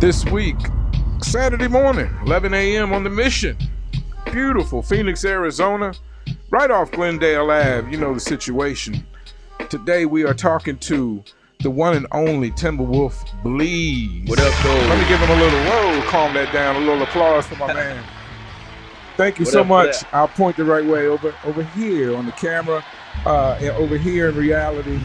this week, Saturday morning, 11 a.m. on the Mission. Beautiful Phoenix, Arizona, right off Glendale Ave. You know the situation. Today we are talking to the one and only Timbawolf, Bleez. What up, though? Let me give him a little whoa, calm that down, a little applause for my man. Thank you so much. I'll point the right way over here on the camera, over here in reality.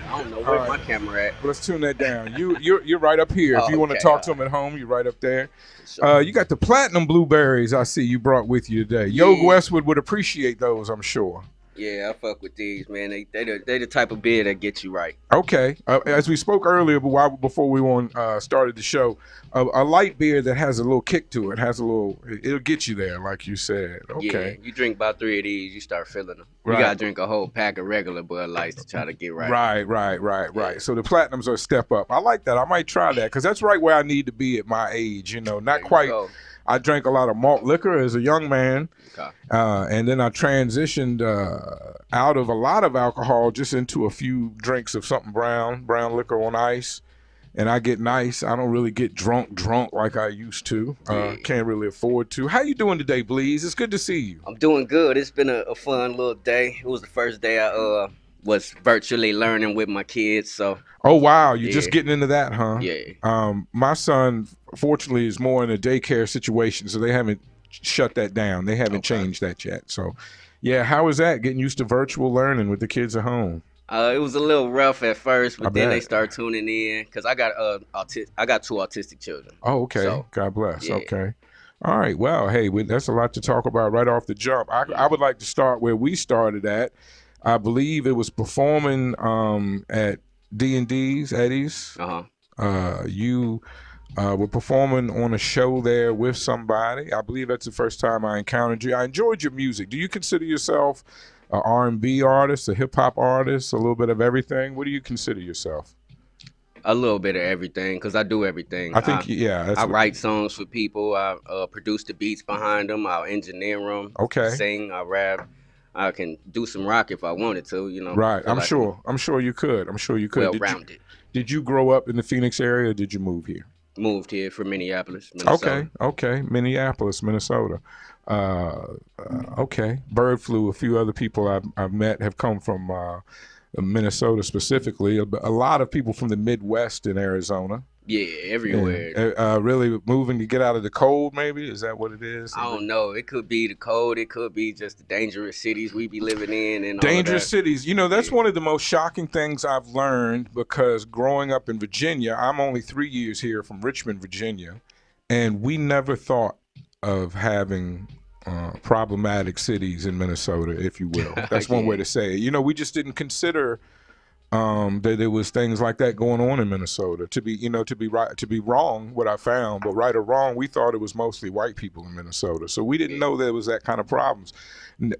I don't know where's my camera at. Well, let's tune that down. You're right up here. If you want to talk to him at home, you're right up there. Sure. You got the platinum blueberries I see you brought with you today. Yeah. Yogi Westwood would appreciate those, I'm sure. Yeah, I fuck with these, man. They the type of beer that gets you right. Okay. As we spoke earlier, before we started the show, a light beer that has a little kick to it, it'll get you there, like you said. Okay. Yeah, you drink about 3 of these, you start feeling them. You gotta drink a whole pack of regular Bud Lights to try to get right. Right. So the platinums are a step up. I like that. I might try that because that's right where I need to be at my age. Not quite. I drank a lot of malt liquor as a young man, and then I transitioned out of a lot of alcohol just into a few drinks of something brown liquor on ice, and I get nice. I don't really get drunk like I used to. Can't really afford to. How you doing today, Bleez? It's good to see you. I'm doing good. It's been a fun little day. It was the first day I was virtually learning with my kids. So. Oh wow, you're just getting into that, huh? Yeah. My son, fortunately, is more in a daycare situation, so they haven't shut that down. They haven't changed that yet. So, yeah, how is that? Getting used to virtual learning with the kids at home? It was a little rough at first, but then they start tuning in because I got two autistic children. Oh, okay. So, God bless. Yeah. Okay. All right. Well, hey, that's a lot to talk about right off the jump. I would like to start where we started at. I believe it was performing at D&D's, Eddie's. You were performing on a show there with somebody. I believe that's the first time I encountered you. I enjoyed your music. Do you consider yourself an R&B artist, a hip-hop artist, a little bit of everything? What do you consider yourself? A little bit of everything, because I do everything. I think, I write songs for people. I produce the beats behind them. I'll engineer them. Okay. Sing, I rap. I can do some rock if I wanted to, Right. I'm sure you could. Well-rounded. Did you grow up in the Phoenix area or did you move here? Moved here from Minneapolis, Minnesota. Okay. Minneapolis, Minnesota. Okay. Bird Flu, a few other people I've met have come from Minnesota specifically. A lot of people from the Midwest in Arizona. Yeah, everywhere. Really moving to get out of the cold, maybe? Is that what it is? I don't know. It could be the cold. It could be just the dangerous cities we be living in. And dangerous cities. That's one of the most shocking things I've learned because growing up in Virginia, I'm only 3 years here from Richmond, Virginia, and we never thought of having problematic cities in Minnesota, if you will. That's one way to say it. We just didn't consider that there was things like that going on in Minnesota. To be wrong, what I found, but right or wrong, we thought it was mostly white people in Minnesota. So we didn't know there was that kind of problems.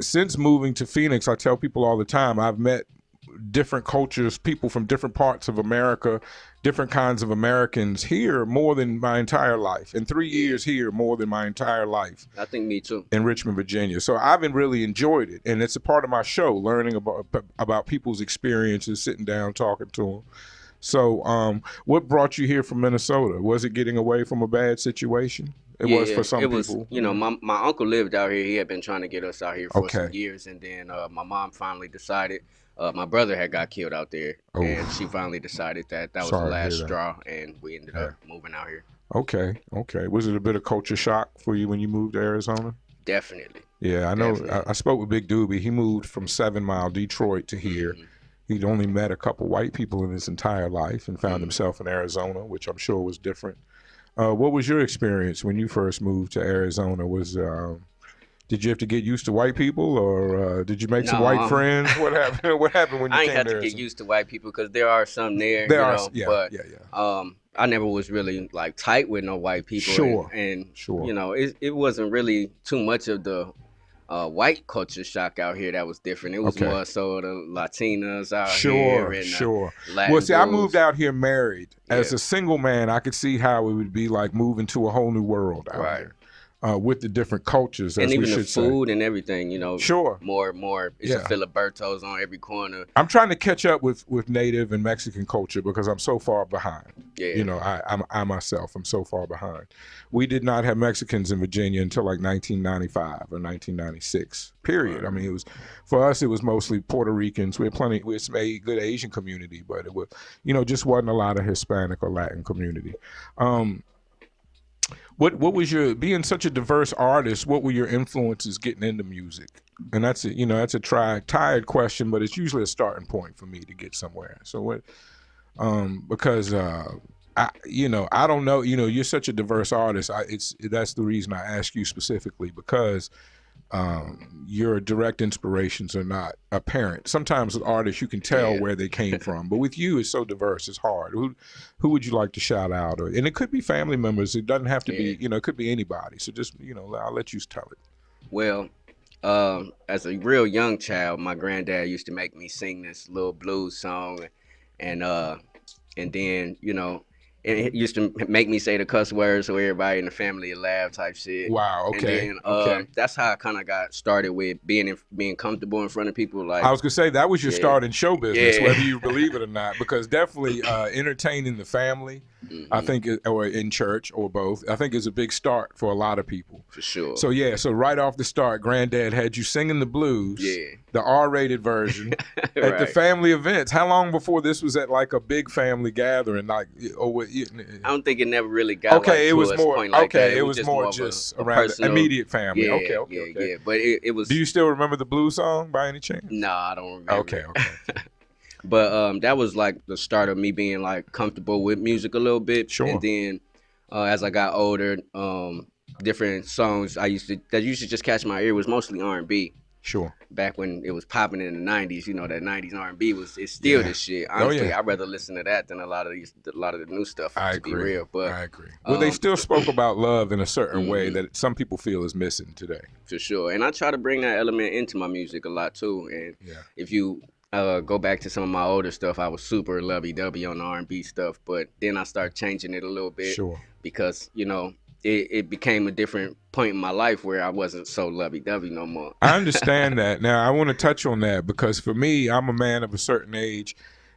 Since moving to Phoenix, I tell people all the time, I've met different cultures, people from different parts of America, different kinds of Americans here more than my entire life. In 3 years here, more than my entire life. I think me too. In Richmond, Virginia. So I've really enjoyed it. And it's a part of my show, learning about people's experiences, sitting down, talking to them. So what brought you here from Minnesota? Was it getting away from a bad situation? It was for some people. My uncle lived out here. He had been trying to get us out here for some years. And then my mom finally decided. My brother had got killed out there, and she finally decided that was the last straw, and we ended up moving out here. Okay. Was it a bit of culture shock for you when you moved to Arizona? Definitely. Yeah, I know. I spoke with Big Doobie. He moved from 7 Mile, Detroit to here. Mm-hmm. He'd only met a couple white people in his entire life and found himself in Arizona, which I'm sure was different. What was your experience when you first moved to Arizona? Did you have to get used to white people, or did you make some white friends? What happened? What happened when you came there? I ain't had to get used to white people because there are some there. I never was really like tight with no white people. Sure. It wasn't really too much of the white culture shock out here that was different. It was more so the Latinas out here. Well, see, I moved out here married. As a single man, I could see how it would be like moving to a whole new world out here. with the different cultures, and as we even the should say. food and everything, you know. Sure. More. It's a Yeah. Filibertos on every corner. I'm trying to catch up with native and Mexican culture because I'm so far behind. Yeah. You know, I myself, I'm so far behind. We did not have Mexicans in Virginia until like 1995 or 1996. Period. Right. I mean, it was, for us, it was mostly Puerto Ricans. We had plenty. We had a good Asian community, but it was, you know, just wasn't a lot of Hispanic or Latin community. What was your, being such a diverse artist, what were your influences getting into music? And that's a, you know, that's a tired question, but it's usually a starting point for me to get somewhere. So what, because I, you know, I don't know, you know, you're such a diverse artist. That's the reason I ask you specifically, because your direct inspirations are not apparent. Sometimes with artists you can tell where they came from, but with you it's so diverse, it's hard. Who would you like to shout out? Or, and it could be family members, it doesn't have to be, you know, it could be anybody. So just, you know, I'll let you tell it. Well, as a real young child, my granddad used to make me sing this little blues song, and then, you know, it used to make me say the cuss words so everybody in the family would laugh, type shit. Wow. Okay. And then that's how I kind of got started with being comfortable in front of people. Like, I was gonna say that was your start in show business, whether you believe it or not, because definitely entertaining the family, I think, or in church or both, I think is a big start for a lot of people. For sure. So yeah, so right off the start, Granddad had you singing the blues, the R-rated version at the family events. How long before this was at like a big family gathering? Like, I don't think it never really got it was to more point like that. it was more just around the immediate family. Okay. But it was. Do you still remember the blues song by any chance? No, I don't remember. Okay. But that was like the start of me being like comfortable with music a little bit. Sure. And then as I got older, different songs that used to just catch my ear was mostly R&B. Sure. Back when it was popping in the '90s, you know, that '90s R&B it's still the shit. Honestly, I'd rather listen to that than a lot of the new stuff. I agree. Be real, but I agree. Well, they still spoke about love in a certain way that some people feel is missing today. For sure, and I try to bring that element into my music a lot too. And if you go back to some of my older stuff, I was super lovey-dovey on the R&B stuff, but then I started changing it a little bit. Sure. Because, you know, it became a different point in my life where I wasn't so lovey-dovey no more. I understand that. Now, I want to touch on that because for me, I'm a man of a certain age,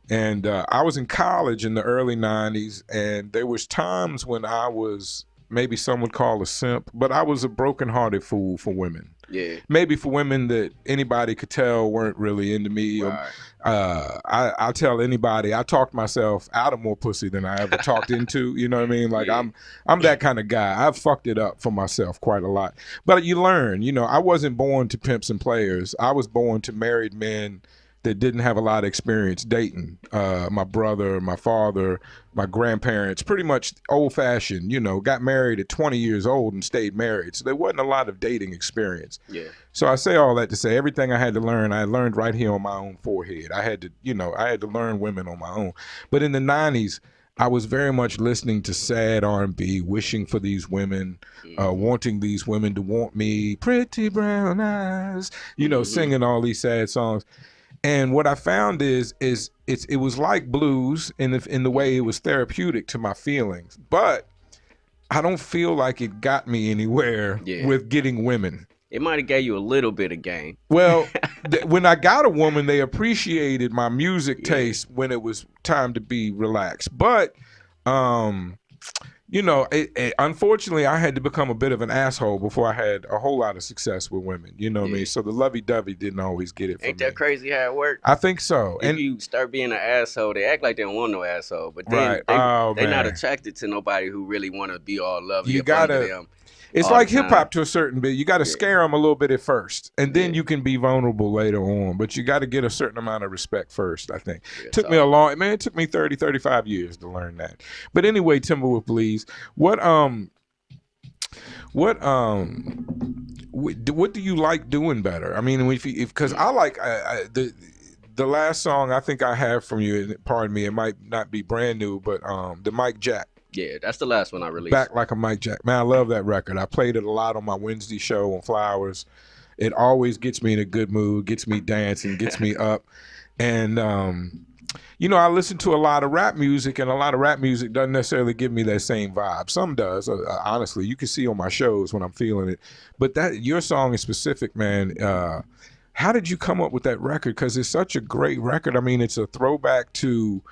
and I was in college in the early 90s, and there was times when I was, maybe some would call a simp, but I was a broken-hearted fool for women. Yeah. Maybe for women that anybody could tell weren't really into me. Right. I'll tell anybody, I talked myself out of more pussy than I ever talked into. You know what I mean? Like I'm that kind of guy. I've fucked it up for myself quite a lot. But you learn, you know, I wasn't born to pimps and players. I was born to married men that didn't have a lot of experience dating. My brother, my father, my grandparents, pretty much old fashioned, you know, got married at 20 years old and stayed married. So there wasn't a lot of dating experience. Yeah. So I say all that to say everything I had to learn, I learned right here on my own forehead. I had to, you know, I had to learn women on my own. But in the 90s, I was very much listening to sad R&B, wishing for these women, wanting these women to want me, pretty brown eyes, you know, singing all these sad songs. And what I found is it was like blues in the way it was therapeutic to my feelings, but I don't feel like it got me anywhere with getting women. It might have gave you a little bit of game. Well, when I got a woman, they appreciated my music taste when it was time to be relaxed. But you know, unfortunately, I had to become a bit of an asshole before I had a whole lot of success with women. You know what I mean? So the lovey-dovey didn't always get it for me. Ain't that crazy how it works? I think so. If you start being an asshole, they act like they don't want no asshole. But then they're not attracted to nobody who really want to be all lovely. You gotta. Them. It's like hip hop to a certain bit. You got to scare them a little bit at first, and then you can be vulnerable later on. But you got to get a certain amount of respect first, I think. It took me it took me 30, 35 years to learn that. But anyway, Timbawolf, Bleez, what do you like doing better? I mean, because I like the last song I think I have from you, pardon me, it might not be brand new, but the Mike Jack. Yeah, that's the last one I released. Back Like a Mike Jack. Man, I love that record. I played it a lot on my Wednesday show on Flowers. It always gets me in a good mood, gets me dancing, gets me up. And You know, I listen to a lot of rap music, and a lot of rap music doesn't necessarily give me that same vibe. Some does, honestly. You can see on my shows when I'm feeling it. But that your song is specific, man. How did you come up with that record? Because it's such a great record. I mean, it's a throwback to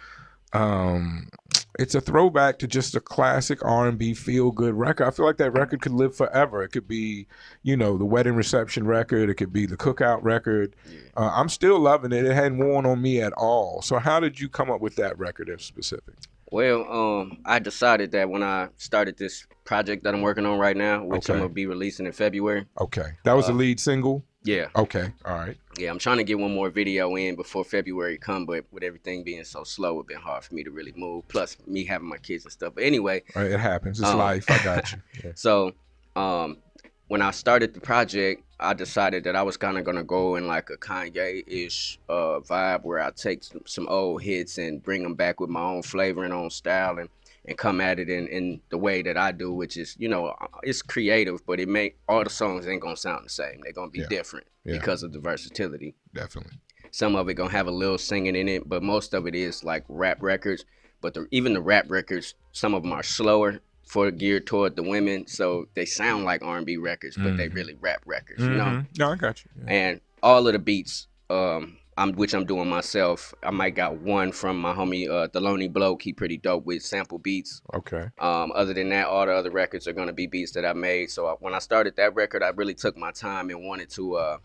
um, just a classic R&B feel good record. I feel like that record could live forever. It could be, you know, the wedding reception record. It could be the cookout record. Yeah. I'm still loving it. It hadn't worn on me at all. So how did you come up with that record in specific? Well, I decided that when I started this project that I'm working on right now, which I'm gonna be releasing in February. Okay, that was the lead single. Yeah. Okay. All right. Yeah, I'm trying to get one more video in before February come, but with everything being so slow, it's been hard for me to really move. Plus, me having my kids and stuff. But anyway, it happens. It's life. I got you. Yeah. So, when I started the project, I decided that I was kind of gonna go in like a Kanye-ish vibe, where I take some old hits and bring them back with my own flavor and own style, and come at it in the way that I do, which is, you know, it's creative, but it make all the songs ain't gonna sound the same. They're gonna be different because of the versatility. Definitely. Some of it gonna have a little singing in it, but most of it is like rap records. But even the rap records, some of them are slower, for geared toward the women, so they sound like R&B records, but they really rap records, you know. No, I got you. Yeah. And all of the beats, which I'm doing myself. I might got one from my homie, Theloni Bloke. He pretty dope with sample beats. Okay. Other than that, all the other records are gonna be beats that I made. So when I started that record, I really took my time and wanted to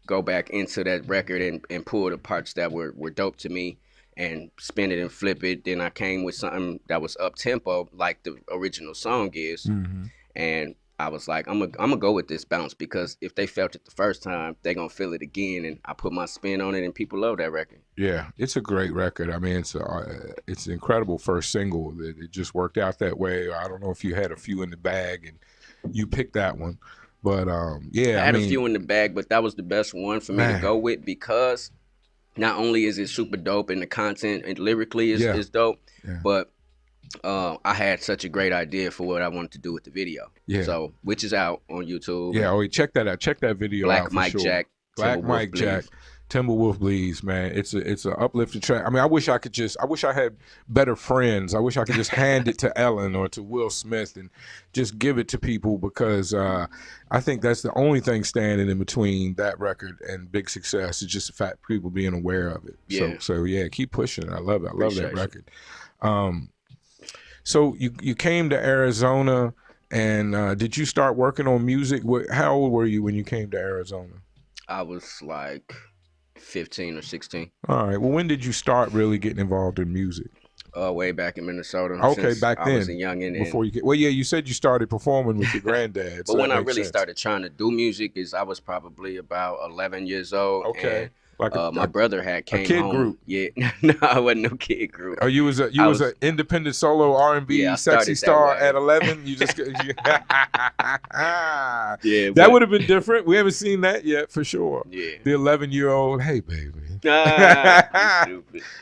go back into that record and pull the parts that were dope to me and spin it and flip it. Then I came with something that was up tempo, like the original song is, and I was like, I'm gonna go with this bounce, because if they felt it the first time, they gonna feel it again. And I put my spin on it, and people love that record. Yeah, it's a great record. I mean, it's an incredible first single. It just worked out that way. I don't know if you had a few in the bag and you picked that one, but yeah, I had a few in the bag, but that was the best one for me to go with, because not only is it super dope and the content and lyrically is dope, but I had such a great idea for what I wanted to do with the video. Yeah. So, which is out on YouTube. Yeah. Oh, check that out. Check that video out. Black Mike Jack. Black Mike Jack. Timbawolf Bleez, man. It's a uplifting track. I mean, I wish I had better friends. I wish I could just hand it to Ellen or to Will Smith and just give it to people, because I think that's the only thing standing in between that record and big success. It's just the fact people being aware of it. Yeah. So yeah, keep pushing it. I love it. I love that record. So you came to Arizona, and did you start working on music? How old were you when you came to Arizona? I was like 15 or 16. All right. Well, when did you start really getting involved in music? Way back in Minnesota. Okay, back then. I was a youngin'. Before you said you started performing with your granddad. But when I really started trying to do music is I was probably about 11 years old. Okay. And my brother had came a kid home. Group. Yeah, no, I wasn't no kid group. Oh, you was an independent solo R&B sexy star at 11. You just that would have been different. We haven't seen that yet for sure. Yeah, the 11-year-old. Hey, baby.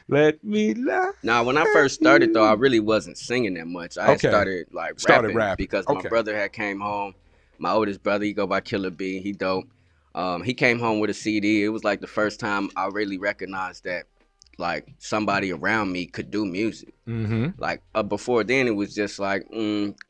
Let me laugh. Now, when I first started though, I really wasn't singing that much. I started rapping because my brother had came home. My oldest brother, he go by Killer B. He dope. He came home with a CD. It was like the first time I really recognized that like somebody around me could do music. Like before then, it was just like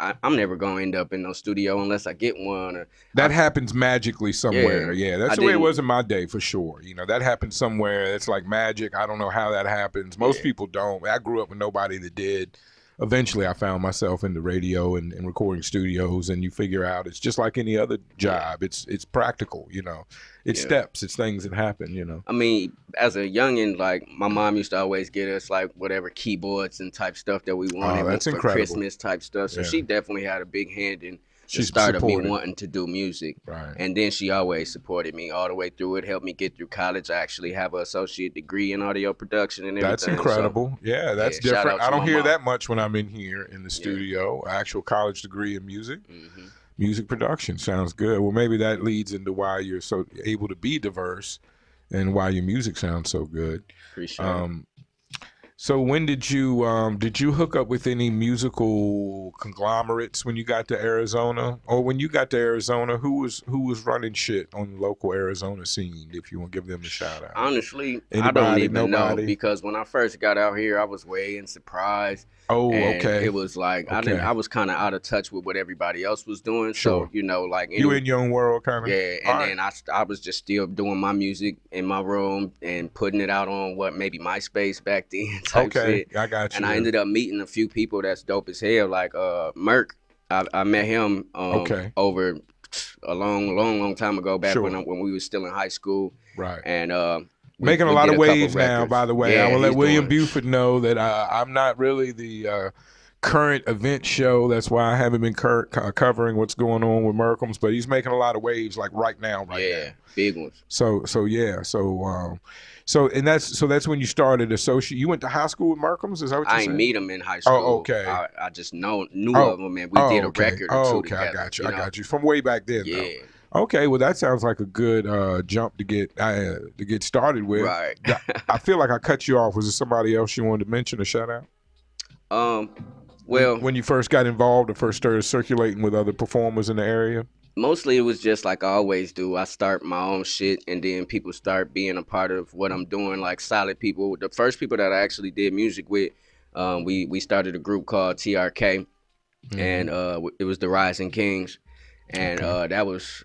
I'm never gonna end up in no studio unless I get one. That happens magically somewhere. Yeah, that's the way it was in my day for sure. You know, that happens somewhere. It's like magic. I don't know how that happens. Most people don't. I grew up with nobody that did. Eventually, I found myself in the radio and recording studios, and you figure out it's just like any other job. It's practical, you know. It's steps. It's things that happen, you know. I mean, as a youngin', like my mom used to always get us like whatever keyboards and type stuff that we wanted for Christmas type stuff. So she definitely had a big hand in the start of me wanting to do music. Right. And then she always supported me all the way through it, helped me get through college. I actually have an associate degree in audio production and everything. That's incredible. So, that's different. I don't hear that much when I'm in here in the studio. Actual college degree in music. Music production sounds good. Well, maybe that leads into why you're so able to be diverse and why your music sounds so good. Appreciate it. So when did you hook up with any musical conglomerates when you got to Arizona? Or when you got to Arizona, who was running shit on the local Arizona scene, if you want to give them a shout out? Honestly, I don't Anybody, even know nobody? because when I first got out here, I was way in surprise, Oh, and okay. it was like Okay. I was kind of out of touch with what everybody else was doing. So Sure. like You in your own world kind of? yeah, All and right. then I was just still doing my music in my room and putting it out on what maybe MySpace back then type Okay. shit. I got And you I there. ended up meeting a few people that's dope as hell, like Merk. I met him Okay. over a long time ago, back Sure. when we was still in high school, Right. and Making a we lot did of a couple waves now, records. by the way. I Yeah, will let he's William doing. Buford know that I'm not really the current event show. That's why I haven't been covering what's going on with Merkham's, but he's making a lot of waves like right now. Yeah, big ones. So yeah, so that's when you started associate. You went to high school with Merkham's, is that what you I ain't said? meet him in high Oh, school. okay. I just knew Oh, of him, and we oh, did a okay. record or Oh, two okay. I together. got you. I got you from way back then, though. Yeah, Okay, well that sounds like a good jump to get started with. right. I feel like I cut you off. Was there somebody else you wanted to mention or shout out? um, well, When you first got involved or first started circulating with other performers in the area? mostly it was just like I always do. I start my own shit, and then people start being a part of what I'm doing. Like solid people. The first people that I actually did music with, we started a group called TRK, and it was the Rising Kings, and Okay. that was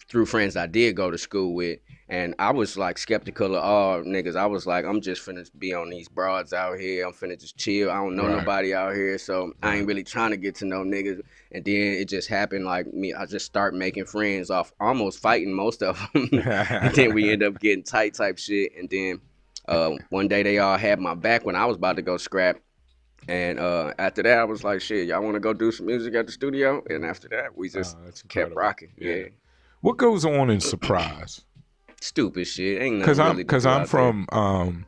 through friends I did go to school with, and I was like skeptical of all niggas. I was like, I'm just finna be on these broads out here. I'm finna just chill. I don't know Right. nobody out here, so I ain't Right. really trying to get to know niggas. And then it just happened like me. I just start making friends off almost fighting most of them, and then we end up getting tight type shit. And then one day they all had my back when I was about to go scrap. And after that, I was like, "Shit, y'all want to go do some music at the studio?" And after that, we just That's kept incredible. rocking. Yeah. Yeah, What goes on in Surprise? stupid shit. Ain't nothing really to Cause do I'm out there. from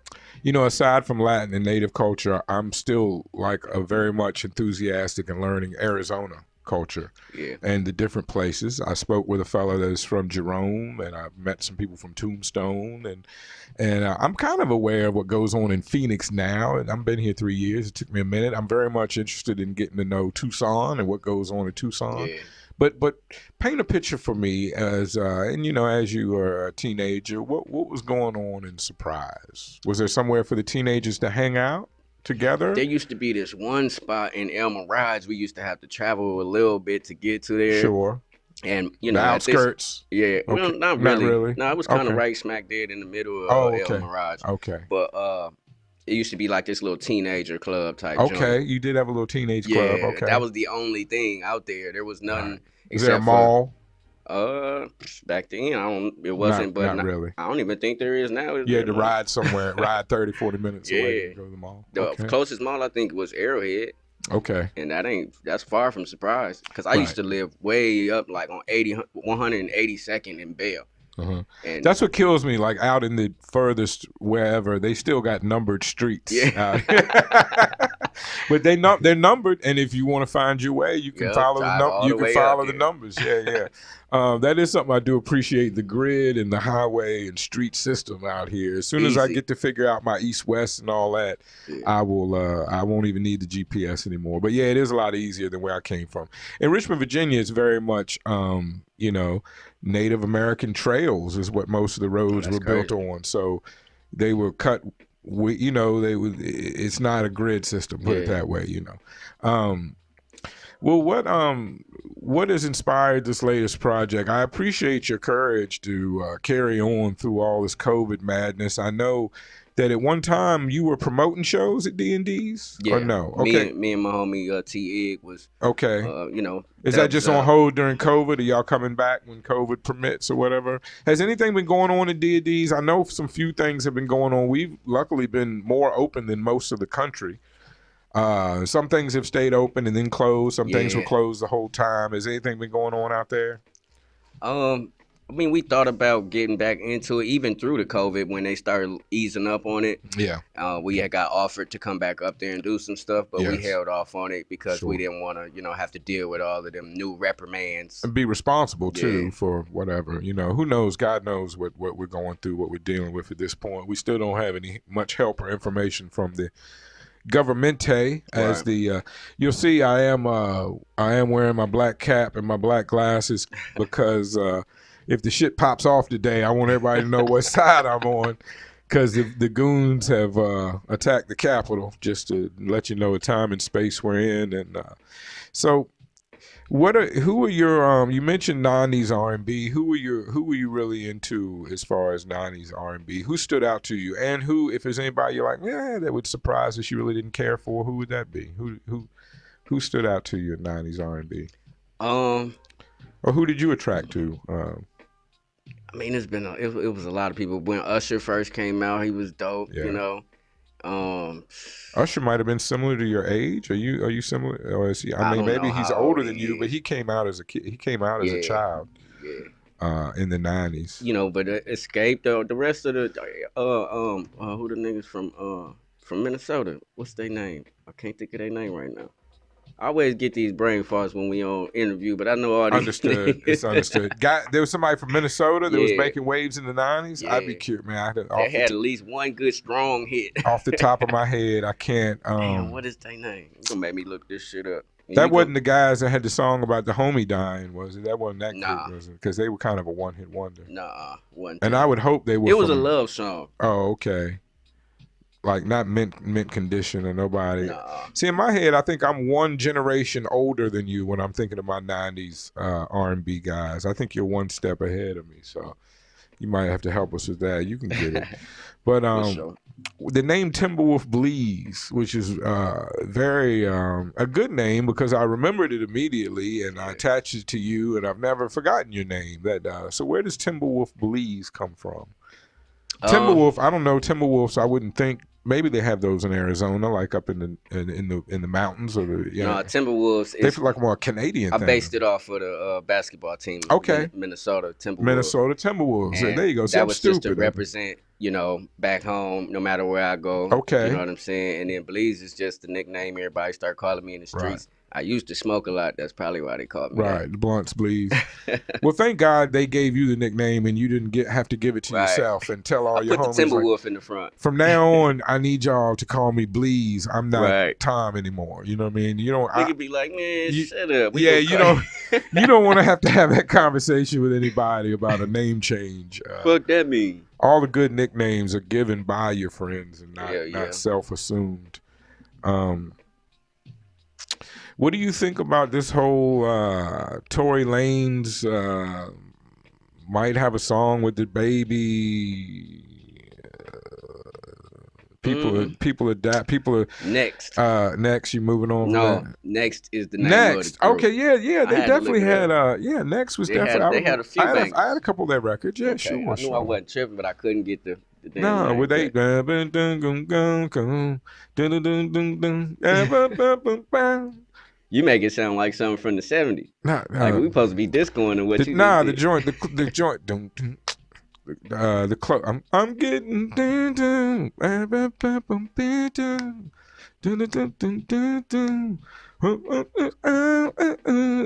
aside from Latin and native culture, I'm still like a very much enthusiastic in learning Arizona culture Yeah, and the different places. I spoke with a fellow that is from Jerome, and I met some people from Tombstone, and I'm kind of aware of what goes on in Phoenix now. And I've been here 3 years. It took me a minute. I'm very much interested in getting to know Tucson and what goes on in Tucson. yeah. But paint a picture for me as and as you were a teenager, what was going on in Surprise? Was there somewhere for the teenagers to hang out There together? used to be this one spot in El Mirage. We used to have to travel a little bit to get to there, Sure. and The at this, outskirts. yeah, well, Okay. not Not really. really. No, it was kind of Okay. right smack dead in the middle of Oh, El okay. Mirage, Okay. but it used to be like this little teenager club type joint. Okay. You did have a little teenage club. Yeah, that Okay. was the only thing out there. There was Right. nothing Is there a except for mall? uh back then. I don't. It Not wasn't, but not really. I don't even think there is now. Is You there had to now? ride somewhere, ride 30, 40 minutes away Yeah, to go to the mall. the Okay. closest mall I think was Arrowhead, Okay. and that's far from Surprise because I used Right. to live way up like on 182nd in Bell, Uh-huh. and That's what kills me. Like out in the furthest wherever, they still got numbered streets. yeah, But they're numbered, and if you want to find your way, you can yep, follow the drive all you the can way up follow the there. numbers. Yeah, yeah. That is something I do appreciate, the grid and the highway and street system out here. As soon as I Easy. get to figure out my east west and all that, Yeah, I will. I won't even need the GPS anymore. But yeah, it is a lot easier than where I came from. In Richmond, Virginia, it's very much Native American trails is what most of the oh, roads that's were built crazy. on. So they were cut. They would. It's not a grid system. Put it Yeah. that way. Well, what has inspired this latest project? I appreciate your courage to carry on through all this COVID madness. I know that at one time you were promoting shows at D&D's, or Yeah, no? Okay, me and my homie T Egg was, okay. Is that that was just on hold during COVID? Are y'all coming back when COVID permits or whatever? Has anything been going on at D&D's? I know some few things have been going on. We've luckily been more open than most of the country. Some things have stayed open and then closed. Some things were yeah. closed the whole time. Has anything been going on out there? Um, I mean, we thought about getting back into it even through the COVID when they started easing up on it. Yeah. We had got offered to come back up there and do some stuff, but we Yes. held off on it because we Sure. didn't want to, have to deal with all of them new reprimands. And be responsible too Yeah. for whatever. Who knows? God knows what we're going through, what we're dealing with at this point. We still don't have any much help or information from the governmente, as Right. the you'll see. I am wearing my black cap and my black glasses because if the shit pops off today, I want everybody to know what side I'm on. Because the goons have attacked the Capitol, just to let you know the time and space we're in, and so who are your you mentioned 90s R&B. Who were you really into as far as 90s R&B? Who stood out to you? And who, if there's anybody you're like, yeah, that would surprise us you really didn't care for, who would that be? Who stood out to you in 90s R&B? Or who did you attract to? I mean, it was a lot of people. When Usher first came out, he was dope, Yeah. Usher might have been similar to your age. Are you similar? Or is he? I I mean, don't know maybe he's how old older than you, he but is. he came out as a kid. He came out as a Yeah, child yeah. in the 90s. But Escape though. The rest of the who the niggas from Minnesota? What's their name? I can't think of their name right now. I always get these brain farts when we on interview, but I know all these Understood. It's understood. There was somebody from Minnesota that was Yeah, making waves in the 90s. I'd be yeah. curious, man. They had at least one good strong hit. Off the top of my head, I can't. Damn, what is their name? You gonna make me look this shit up. And That you go, wasn't the guys that had the song about the homie dying, was it? That wasn't that group, nah, was it? Because they were kind of a one-hit wonder. one And I thing. would hope they were It was a from. love song. Oh, okay. Like not mint condition or nobody. Nah, See, in my head, I think I'm one generation older than you when I'm thinking of my '90s R&B guys. I think you're one step ahead of me, so you might have to help us with that. You can get it. But for sure. the name Timbawolf Bleez, which is very a good name because I remembered it immediately and I Yeah. attached it to you, and I've never forgotten your name. So where does Timbawolf Bleez come from? Timberwolf, I don't know Timberwolves. I wouldn't think. Maybe they have those in Arizona, like up in the mountains or the No, Timberwolves They is. feel like more a Canadian I thing. based it off of the basketball team, Okay. Minnesota Timberwolves. Minnesota Timberwolves. And there you go. See, that I'm was just to stupid. represent, back home, no matter where I go. Okay. You know what I'm saying? And then Bleez is just the nickname everybody start calling me in the streets. Right. I used to smoke a lot. That's probably why they called me Right, the blunts, Bleez. Well, thank God they gave you the nickname and you didn't have to give it to Right. yourself and tell all I your put the homies like, Timberwolf in the front. from now on, I need y'all to call me Bleez. I'm not Right. Tom anymore. You know what I mean? You don't. Nigga be like, man, shut up. Yeah, you don't. You don't want to have that conversation with anybody about a name change. Fuck that mean. All the good nicknames are given by your friends and Yeah. not self-assumed. What do you think about this whole Tory Lanez might have a song with the baby? People are Next. Next. You moving on? No, from that? Next is the name Next. of the group. Okay, yeah. They definitely had. Next was They definitely. had a few bangers. I had a couple of their records. Yeah, Okay. sure. I knew I wasn't tripping, but I couldn't get the damn No, name. with they. You make it sound like something from the 70s. Nah, Like we supposed to be discoing and what you just the did. joint, the joint. The club. I'm getting. They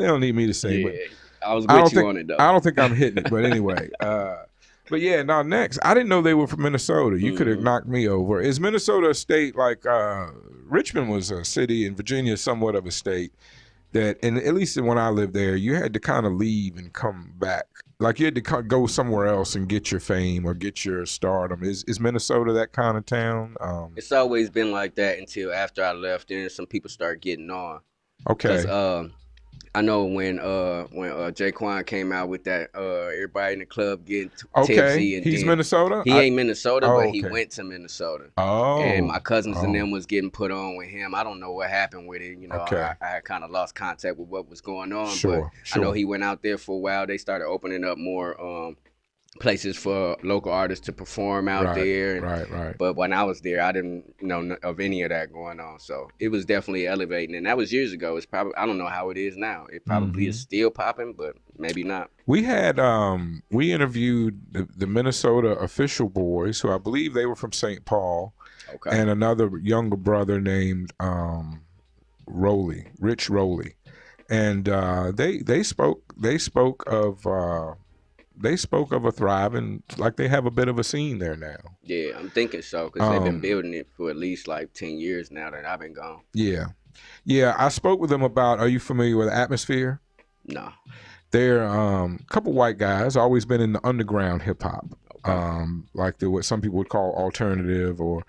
don't need me to sing, but I was with you on it though. I don't think I'm hitting it. But anyway, but yeah, now next, I didn't know they were from Minnesota. You could have knocked me over. Is Minnesota a state like Richmond was a city and Virginia is somewhat of a state that, and at least when I lived there, you had to kind of leave and come back. Like you had to go somewhere else and get your fame or get your stardom. Is Minnesota that kind of town? It's always been like that until after I left. Then some people start getting on. Okay. Because I know when Jaquan came out with that everybody in the club getting tipsy, and he's Minnesota. He ain't Minnesota, but he okay. went to Minnesota. Oh, and my cousins and them was getting put on with him. I don't know what happened with it. Okay. I had kind of lost contact with what was going on. Sure. I know he went out there for a while. They started opening up more places for local artists to perform out Right, there. right. But when I was there, I didn't know of any of that going on. So it was definitely elevating, and that was years ago. It's probably, I don't know how it is now. It probably is still popping, but maybe not. We had we interviewed the Minnesota Official Boys, who I believe they were from St. Paul, Okay. and another younger brother named Rich Rowley, and they spoke of a thriving, like they have a bit of a scene there now. Yeah, I'm thinking so because they've been building it for at least like 10 years now that I've been gone. Yeah. I spoke with them about. Are you familiar with Atmosphere? No. They're a couple white guys, always been in the underground hip hop, Okay. like what some people would call alternative, or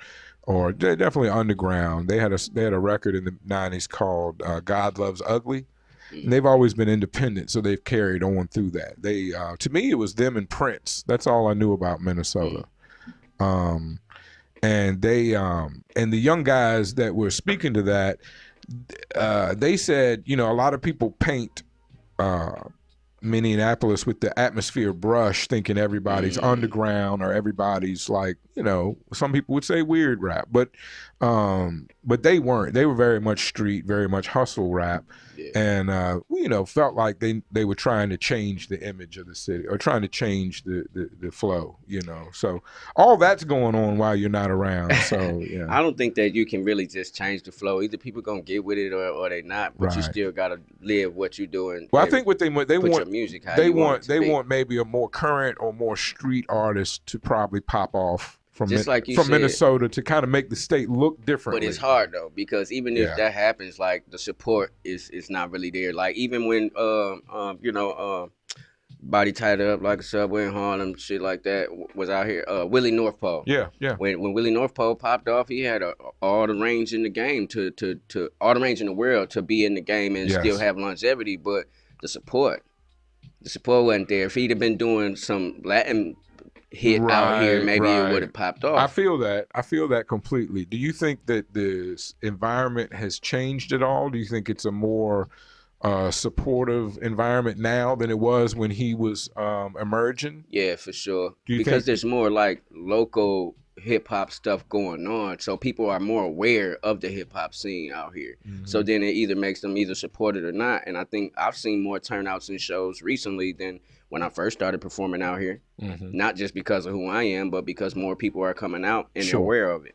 they're definitely underground. They had a record in the '90s called "God Loves Ugly." And they've always been independent, so they've carried on through that. They, to me, it was them and Prince. That's all I knew about Minnesota. And they, and the young guys that were speaking to that, they said, a lot of people paint Minneapolis with the Atmosphere brush, thinking everybody's underground or everybody's like, some people would say weird rap, but they weren't. They were very much street, very much hustle rap, and felt like they were trying to change the image of the city or trying to change the flow. So all that's going on while you're not around. So yeah, I don't think that you can really just change the flow. Either people gonna get with it or they not. But you still gotta live what you're doing. Well, I think what they put want, your music how you want it to be. want maybe a more current or more street artist to probably pop off from Just like you from said, Minnesota to kind of make the state look differently. But it's hard though because even if that happens, like the support is not really there. Like even when Body Tied Up like a Subway in Harlem, shit like that was out here. Willie North Pole. Yeah. When Willie North Pole popped off, he had all the range in the game to all the range in the world to be in the game and still have longevity. But the support wasn't there. If he'd have been doing some Latin hit out here, maybe it would have popped off. I feel that completely. Do you think that this environment has changed at all? Do you think it's a more supportive environment now than it was when he was emerging? Yeah, for sure. Because there's more like local hip hop stuff going on, so people are more aware of the hip hop scene out here. So then it either makes them either support it or not. And I think I've seen more turnouts in shows recently than when I first started performing out here. Not just because of who I am, but because more people are coming out and they're aware of it.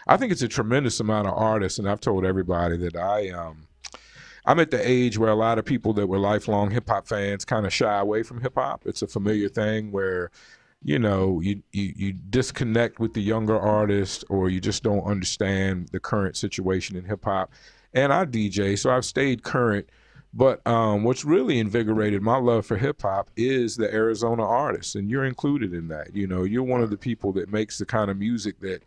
I think it's a tremendous amount of artists, and I've told everybody that I'm at the age where a lot of people that were lifelong hip hop fans kind of shy away from hip hop. It's a familiar thing where, you disconnect with the younger artist, or you just don't understand the current situation in hip hop. And I DJ, so I've stayed current. But what's really invigorated my love for hip hop is the Arizona artists, and you're included in that. You're one of the people that makes the kind of music that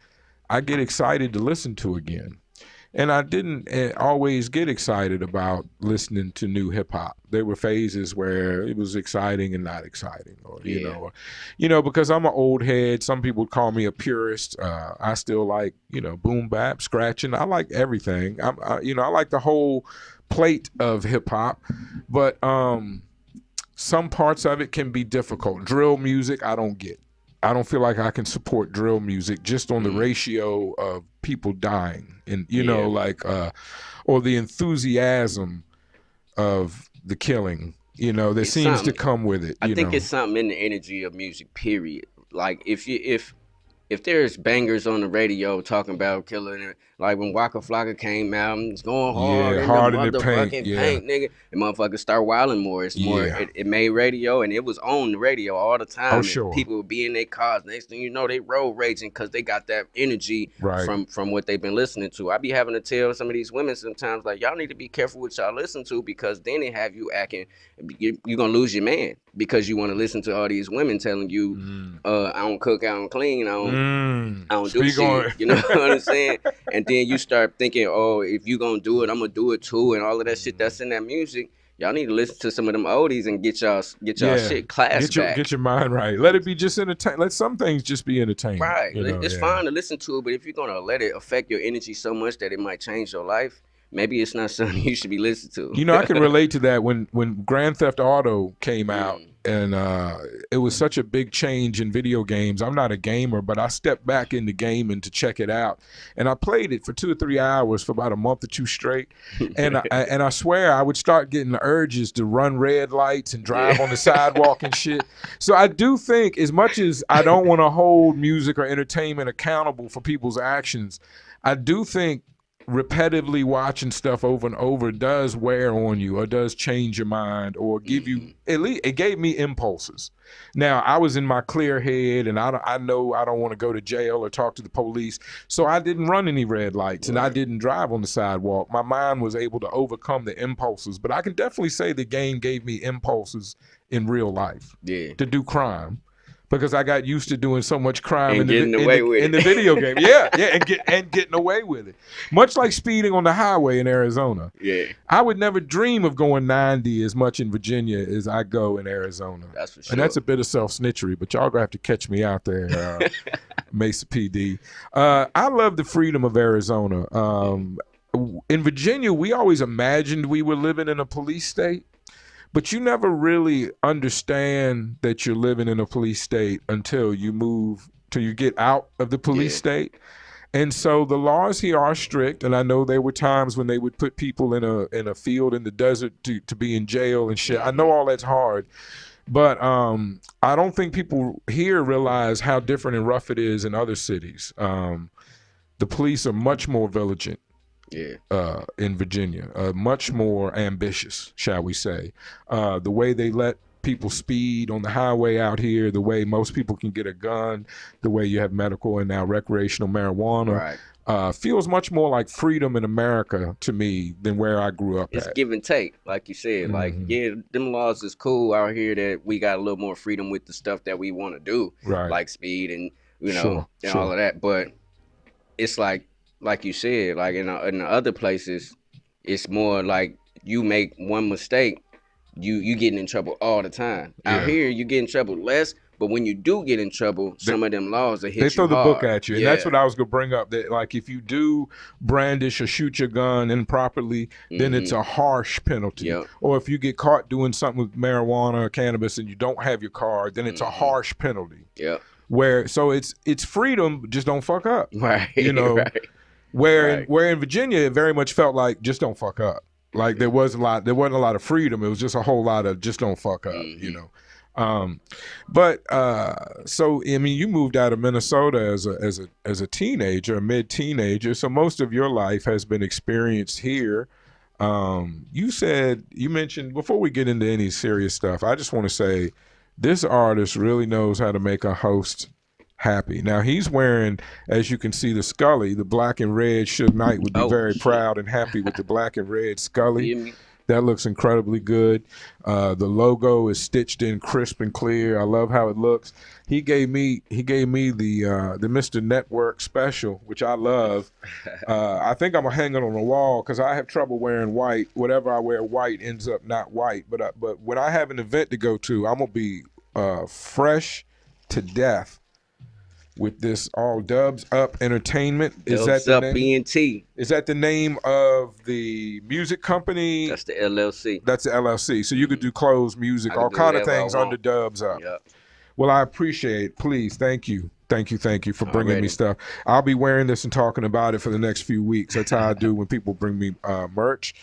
I get excited to listen to again. And I didn't always get excited about listening to new hip hop. There were phases where it was exciting and not exciting, or because I'm an old head. Some people would call me a purist. I still like boom bap, scratching. I like everything. I like the whole plate of hip hop, but some parts of it can be difficult. Drill music, I don't get. I don't feel like I can support drill music just on the ratio of people dying and or the enthusiasm of the killing, that seems to come with it. I think it's something in the energy of music, period. Like if there's bangers on the radio talking about killing it, like when Waka Flocka came out, it's going hard in the motherfucking paint, nigga. And motherfuckers start wilding more. It's more. It made radio, and it was on the radio all the time. Oh, sure. People would be in their cars. Next thing you know, they road raging because they got that energy from what they've been listening to. I be having to tell some of these women sometimes, like, y'all need to be careful what y'all listen to, because then they have you acting. You're gonna lose your man because you want to listen to all these women telling you, I don't cook, I don't clean, I don't do shit. You know what I'm saying? And then you start thinking, oh, if you gonna do it, I'm gonna do it too, and all of that shit that's in that music. Y'all need to listen to some of them oldies and get y'all shit class back. Get your mind right. Let it be just entertainment. Let some things just be entertainment. Right. It's fine to listen to it, but if you're gonna let it affect your energy so much that it might change your life, maybe it's not something you should be listening to. I can relate to that when Grand Theft Auto came out. and it was such a big change in video games. I'm not a gamer, but I stepped back into gaming to check it out, and I played it for 2 or 3 hours for about a month or two straight. And I swear I would start getting the urges to run red lights and drive on the sidewalk and shit. So I do think, as much as I don't want to hold music or entertainment accountable for people's actions, I do think repetitively watching stuff over and over does wear on you, or does change your mind, or give you, at least it gave me impulses. Now, I was in my clear head, and I know I don't want to go to jail or talk to the police, so I didn't run any red lights, and I didn't drive on the sidewalk. My mind was able to overcome the impulses, but I can definitely say the game gave me impulses in real life to do crime, because I got used to doing so much crime and in the video game. And getting away with it. Much like speeding on the highway in Arizona. Yeah. I would never dream of going 90 as much in Virginia as I go in Arizona. That's for sure. And that's a bit of self-snitchery, but y'all gonna have to catch me out there, Mesa PD. I love the freedom of Arizona. In Virginia, we always imagined we were living in a police state. But you never really understand that you're living in a police state until you get out of the police state. And so the laws here are strict, and I know there were times when they would put people in a field in the desert to be in jail and shit. I know all that's hard, but I don't think people here realize how different and rough it is in other cities. The police are much more vigilant. In Virginia, much more ambitious, shall we say. The way they let people speed on the highway out here, the way most people can get a gun, the way you have medical and now recreational marijuana, feels much more like freedom in America to me than where I grew up It's at. give and take, like you said. Like, them laws is cool out here that we got a little more freedom with the stuff that we want to do, like speed and, and all of that. But it's like you said, like in the other places, it's more like you make one mistake, you getting in trouble all the time. Out here, you get in trouble less, but when you do get in trouble, some of them laws will hit you hard. They throw the book at you, and that's what I was gonna bring up. That like if you do brandish or shoot your gun improperly, then it's a harsh penalty. Or if you get caught doing something with marijuana or cannabis and you don't have your card, then it's a harsh penalty. Where so it's freedom, just don't fuck up. Where in Virginia, it very much felt like just don't fuck up. Like there wasn't a lot of freedom. It was just a whole lot of just don't fuck up. So I mean, you moved out of Minnesota as a teenager, a mid-teenager. So most of your life has been experienced here. You mentioned, before we get into any serious stuff, I just want to say this artist really knows how to make a host happy. Now he's wearing, as you can see, the Scully, the black and red. Suge Knight would be very proud and happy with the black and red Scully. That looks incredibly good. The logo is stitched in crisp and clear. I love how it looks. He gave me the Mr. Network special, which I love. I think I'm gonna hang it on the wall because I have trouble wearing white. Whatever I wear white ends up not white. But when I have an event to go to, I'm gonna be fresh to death with this all Dubs Up Entertainment. Is that the name? BNT. Is that the name of the music company? That's the LLC. That's the LLC. So you could do clothes, music, all kind of things under Dubs Up. Well, I appreciate it. Please, thank you for bringing me stuff. I'll be wearing this and talking about it for the next few weeks. That's how I do when people bring me merch.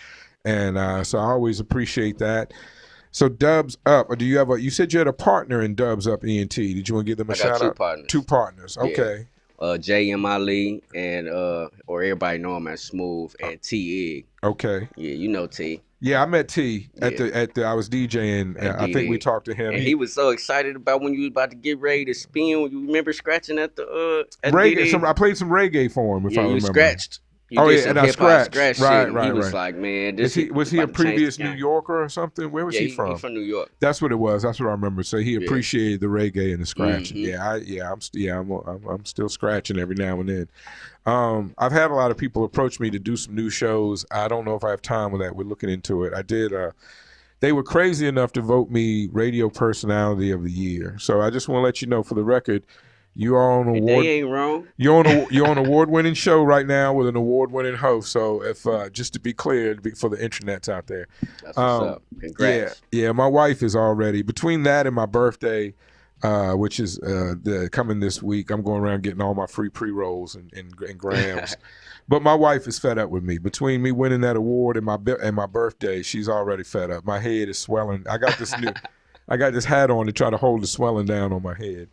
And so I always appreciate that. So Dubs Up, or do you have you said you had a partner in Dubs Up ENT. Did you want to give them a shout out? Two partners. Okay. J.M. Ali and or everybody know him as Smooth, and T. Egg. Okay. Yeah, you know T. Yeah, I met T at the I was DJing. I think we talked to him. And he was so excited about when you was about to get ready to spin. You remember scratching at the reggae? I played some reggae for him. If I remember. You scratched. And I scratched. Right. He was like, man, was he a previous New Yorker or something? Where was he from? He's from New York. That's what it was. That's what I remember. So he appreciated the reggae and the scratching. I'm still scratching every now and then. I've had a lot of people approach me to do some new shows. I don't know if I have time with that. We're looking into it. I did. They were crazy enough to vote me Radio Personality of the Year. So I just want to let you know, for the record, You are on award. They ain't wrong. You're on award-winning show right now with an award-winning host. So if just to be clear, for the internets out there, that's what's up. Congrats. Yeah. My wife is already between that and my birthday, which is coming this week. I'm going around getting all my free pre-rolls and grams. But my wife is fed up with me. Between me winning that award and my birthday, she's already fed up. My head is swelling. I got this hat on to try to hold the swelling down on my head.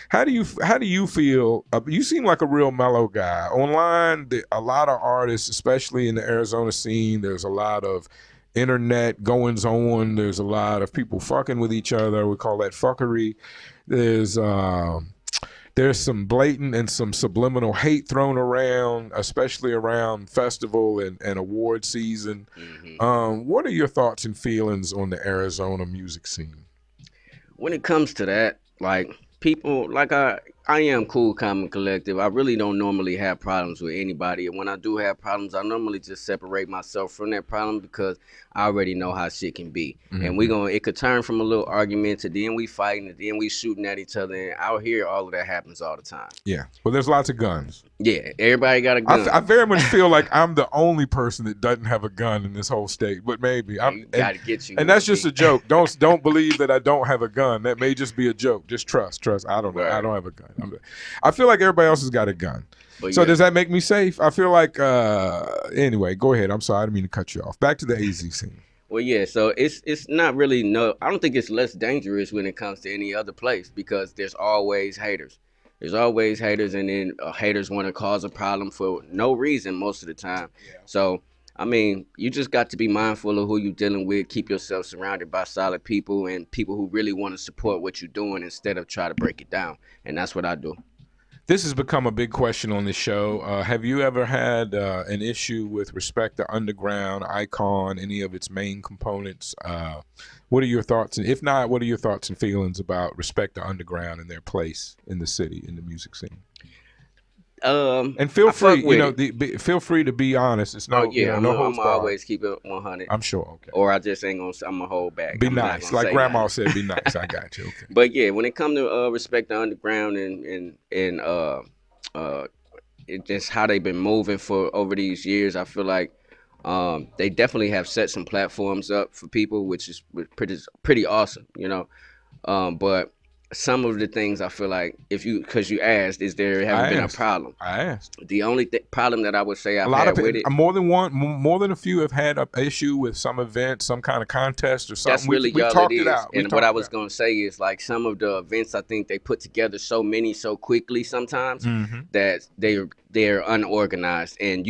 How do you feel? You seem like a real mellow guy. Online, a lot of artists, especially in the Arizona scene, there's a lot of internet goings on. There's a lot of people fucking with each other. We call that fuckery. There's some blatant and some subliminal hate thrown around, especially around festival and award season. Mm-hmm. What are your thoughts and feelings on the Arizona music scene? When it comes to that, like people, like I am cool, calm, and collective. I really don't normally have problems with anybody. And when I do have problems, I normally just separate myself from that problem because I already know how shit can be. Mm-hmm. And it could turn from a little argument to then we fighting and then we shooting at each other. And out here, all of that happens all the time. Yeah. Well, there's lots of guns. Yeah. Everybody got a gun. I very much feel like I'm the only person that doesn't have a gun in this whole state, but maybe gotta get you. And that's just a joke. Don't believe that I don't have a gun. That may just be a joke. Just trust. I don't know. Right. I don't have a gun. I feel like everybody else has got a gun. But so does that make me safe? I feel like anyway, go ahead. I'm sorry, I didn't mean to cut you off. Back to the AZ scene. Well, yeah, so it's not really I don't think it's less dangerous when it comes to any other place because there's always haters. There's always haters, and then haters want to cause a problem for no reason most of the time. Yeah. So, I mean, you just got to be mindful of who you're dealing with. Keep yourself surrounded by solid people and people who really want to support what you're doing instead of try to break it down. And that's what I do. This has become a big question on this show. Have you ever had an issue with Respect the Underground, Icon, any of its main components? What are your thoughts? And if not, what are your thoughts and feelings about Respect the Underground and their place in the city, in the music scene? And feel free, feel free to be honest. It's no, I'm always keep it 100. I'm sure, okay. Or I just ain't gonna. I'm gonna hold back. Be nice, like Grandma said. Be nice. I got you. Okay. But yeah, when it comes to Respect the Underground and it just how they've been moving for over these years, I feel like they definitely have set some platforms up for people, which is pretty awesome, but some of the things I feel like because you asked, is there haven't been a problem? I asked. The only problem that I would say I've had with it, more than a few have had an issue with some event, some kind of contest or something. That's really we talked it out. And what I was gonna say is like some of the events I think they put together so quickly sometimes that they're unorganized. And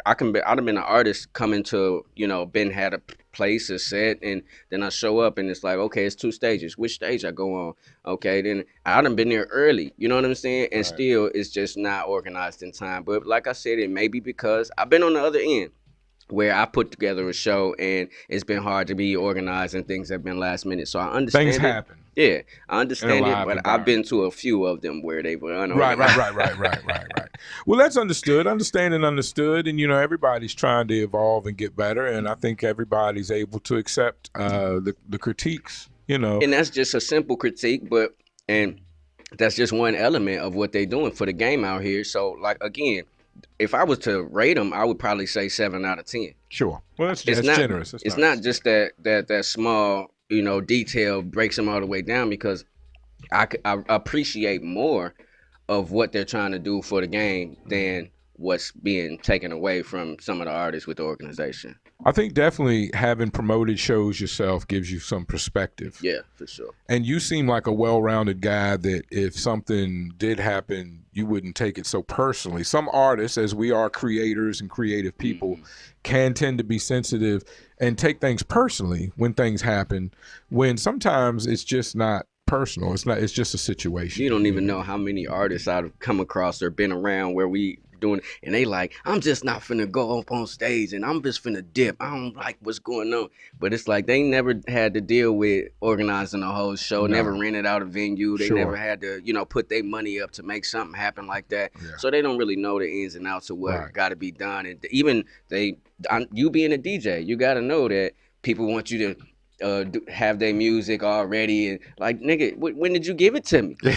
I'd have been an artist coming to been had a place is set, and then I show up and it's like, okay, it's 2 stages. Which stage I go on? Okay, then I done been there early. You know what I'm saying? And still, it's just not organized in time. But like I said, it may be because I've been on the other end where I put together a show and it's been hard to be organized and things have been last minute. So I understand things happen. Yeah, I understand it, but I've been to a few of them where they were unorganized. Right. Well, that's understood. Understand and understood. And, everybody's trying to evolve and get better. And I think everybody's able to accept the critiques, And that's just a simple critique, and that's just one element of what they're doing for the game out here. So, like, again, if I was to rate them, I would probably say 7 out of 10. Sure. Well, that's generous. It's not just that small, detail breaks them all the way down, because I appreciate more of what they're trying to do for the game than what's being taken away from some of the artists with the organization. I think definitely having promoted shows yourself gives you some perspective. Yeah, for sure. And you seem like a well-rounded guy that if something did happen, you wouldn't take it so personally. Some artists, as we are creators and creative people, can tend to be sensitive and take things personally when things happen, when sometimes it's just not personal. It's just a situation. You don't even know how many artists I've come across or been around where we doing, and they like, I'm just not finna go up on stage and I'm just finna dip. I don't like what's going on. But it's like they never had to deal with organizing a whole show, never rented out a venue. They never had to, put their money up to make something happen like that. Yeah. So they don't really know the ins and outs of what got to be done. And even you being a DJ, you got to know that people want you to have their music already, and like, nigga, when did you give it to me? You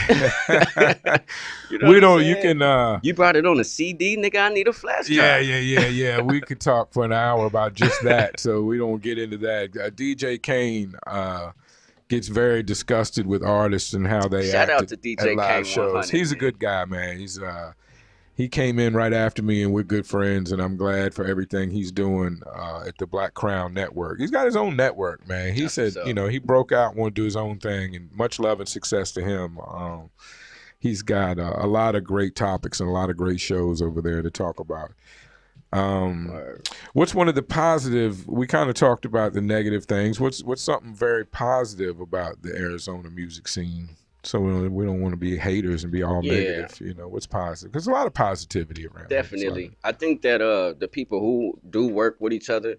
know what We I'm don't. You saying? can. You brought it on a CD, nigga. I need a flash Yeah, drive. yeah, yeah, yeah. We could talk for an hour about just that, so we don't get into that. DJ Kane gets very disgusted with artists and how they Shout act out to at DJ live shows. K100, He's a man. good guy, man. He came in right after me, and we're good friends. And I'm glad for everything he's doing at the Black Crown Network. He's got his own network, man. He That's what's said, up. he broke out, want to do his own thing, and much love and success to him. He's got a lot of great topics and a lot of great shows over there to talk about. Word. What's one of the positive? We kind of talked about the negative things. What's something very positive about the Arizona music scene? So we don't want to be haters and be all Yeah, negative. What's positive? There's a lot of positivity around here. definitely. I think that the people who do work with each other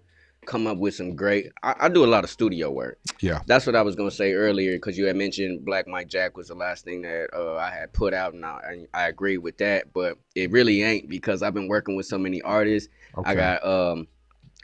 come up with some great. I do a lot of studio work. Yeah. That's what I was gonna say earlier because you had mentioned Black Mike Jack was the last thing that I had put out, and I agree with that. But it really ain't because I've been working with so many artists. I Okay. got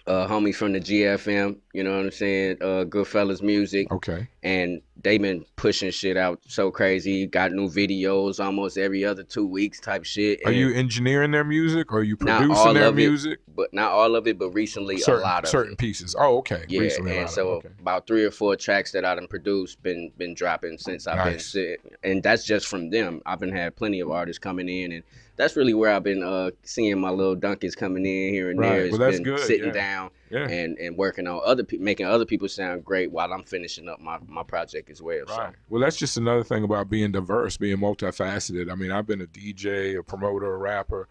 homies from the GFM, you know what I'm saying? Goodfellas Music. Okay. And they been pushing shit out so crazy. Got new videos almost every other 2 weeks type shit. Are And you engineering their music or are you not producing all their of it, music? but not all of it, but recently a lot of Certain it. pieces. Oh, okay. Yeah, Recently a and lot of it. so Okay. about 3 or 4 tracks that I done produced been dropping since I've been Nice. sitting, and that's just from them. I've been had plenty of artists coming in, and that's really where I've been seeing my little donkeys coming in here and there. Right. It's Well, that's been good. sitting Yeah. down Yeah. and working on making other people sound great while I'm finishing up my project as well. So Right. Well, that's just another thing about being diverse, being multifaceted. I mean, I've been a DJ, a promoter, a rapper,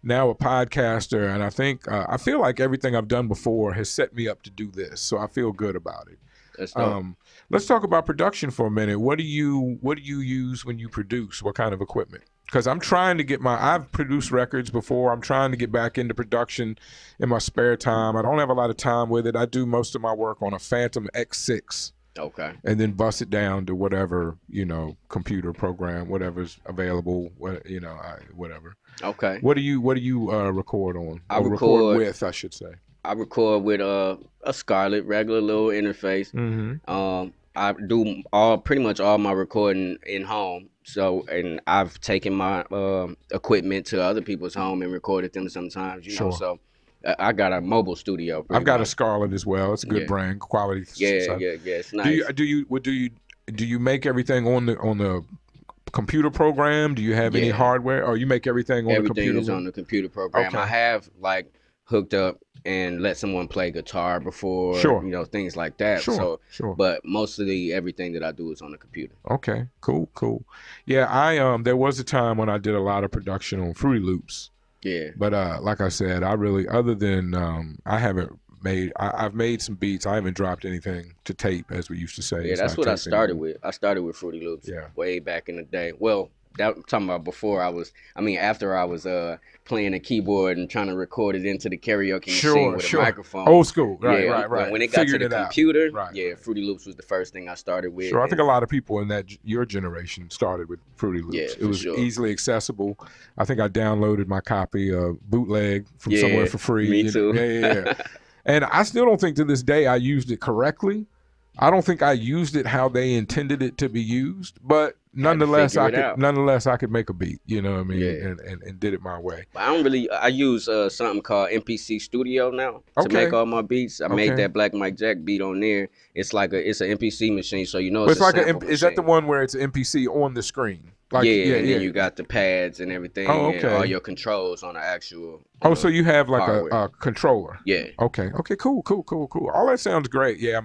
now a podcaster, and I think I feel like everything I've done before has set me up to do this. So I feel good about it. that's dope. Let's talk about production for a minute. What do you use when you produce? What kind of equipment? Because I'm trying to I've produced records before. I'm trying to get back into production in my spare time. I don't have a lot of time with it. I do most of my work on a Phantom X6. Okay. And then bust it down to whatever computer program, whatever's available. Whatever. Okay. What do you record on? I Or record record with, I should say. I record with a Scarlett regular little interface. Mm-hmm. I do pretty much all my recording in home. So, and I've taken my equipment to other people's home and recorded them sometimes, you know. Sure. So, I got a mobile studio. I've Pretty got a much. Scarlett as well. It's a good Yeah. brand, quality. Yeah, stuff. yeah, yeah. It's Do nice. you make everything on the computer program? Do you have any Yeah. hardware, or you make everything on the Everything computer? is on the computer program. Okay. I have like hooked up and let someone play guitar before, Sure. things like that. Sure. But mostly everything that I do is on the computer. Okay. Cool. Yeah, there was a time when I did a lot of production on Fruity Loops. Yeah. But like I said, I really, other than I've made some beats. I haven't dropped anything to tape, as we used to say. Yeah, It's that's not what I taped started anymore. with. I started with Fruity Loops Yeah. way back in the day. Well, that I'm talking about after I was playing a keyboard and trying to record it into the karaoke machine with a microphone. Old school. Right, Yeah, right. when it got to Figured the it out. computer, Right, yeah, right. Fruity Loops was the first thing I started with. Sure, I think a lot of people in your generation started with Fruity Loops. Yeah, It for was sure. easily accessible. I think I downloaded my copy of bootleg from somewhere for free. Me too. Yeah. And I still don't think to this day I used it correctly. I don't think I used it how they intended it to be used, but nonetheless I could make a beat, you know what I mean, Yeah. and did it my way. I use something called MPC Studio now to Okay. make all my beats. I made Okay. that Black Mike Jack beat on there. It's like it's an MPC machine, so But it's it's a like sample is that the machine. one where it's an MPC on the screen? Like, Yeah, and then you got the pads and everything, Oh, and all okay. your controls on the actual. So you have like hardware. a controller. Yeah. Okay. Cool. All that sounds great. Yeah,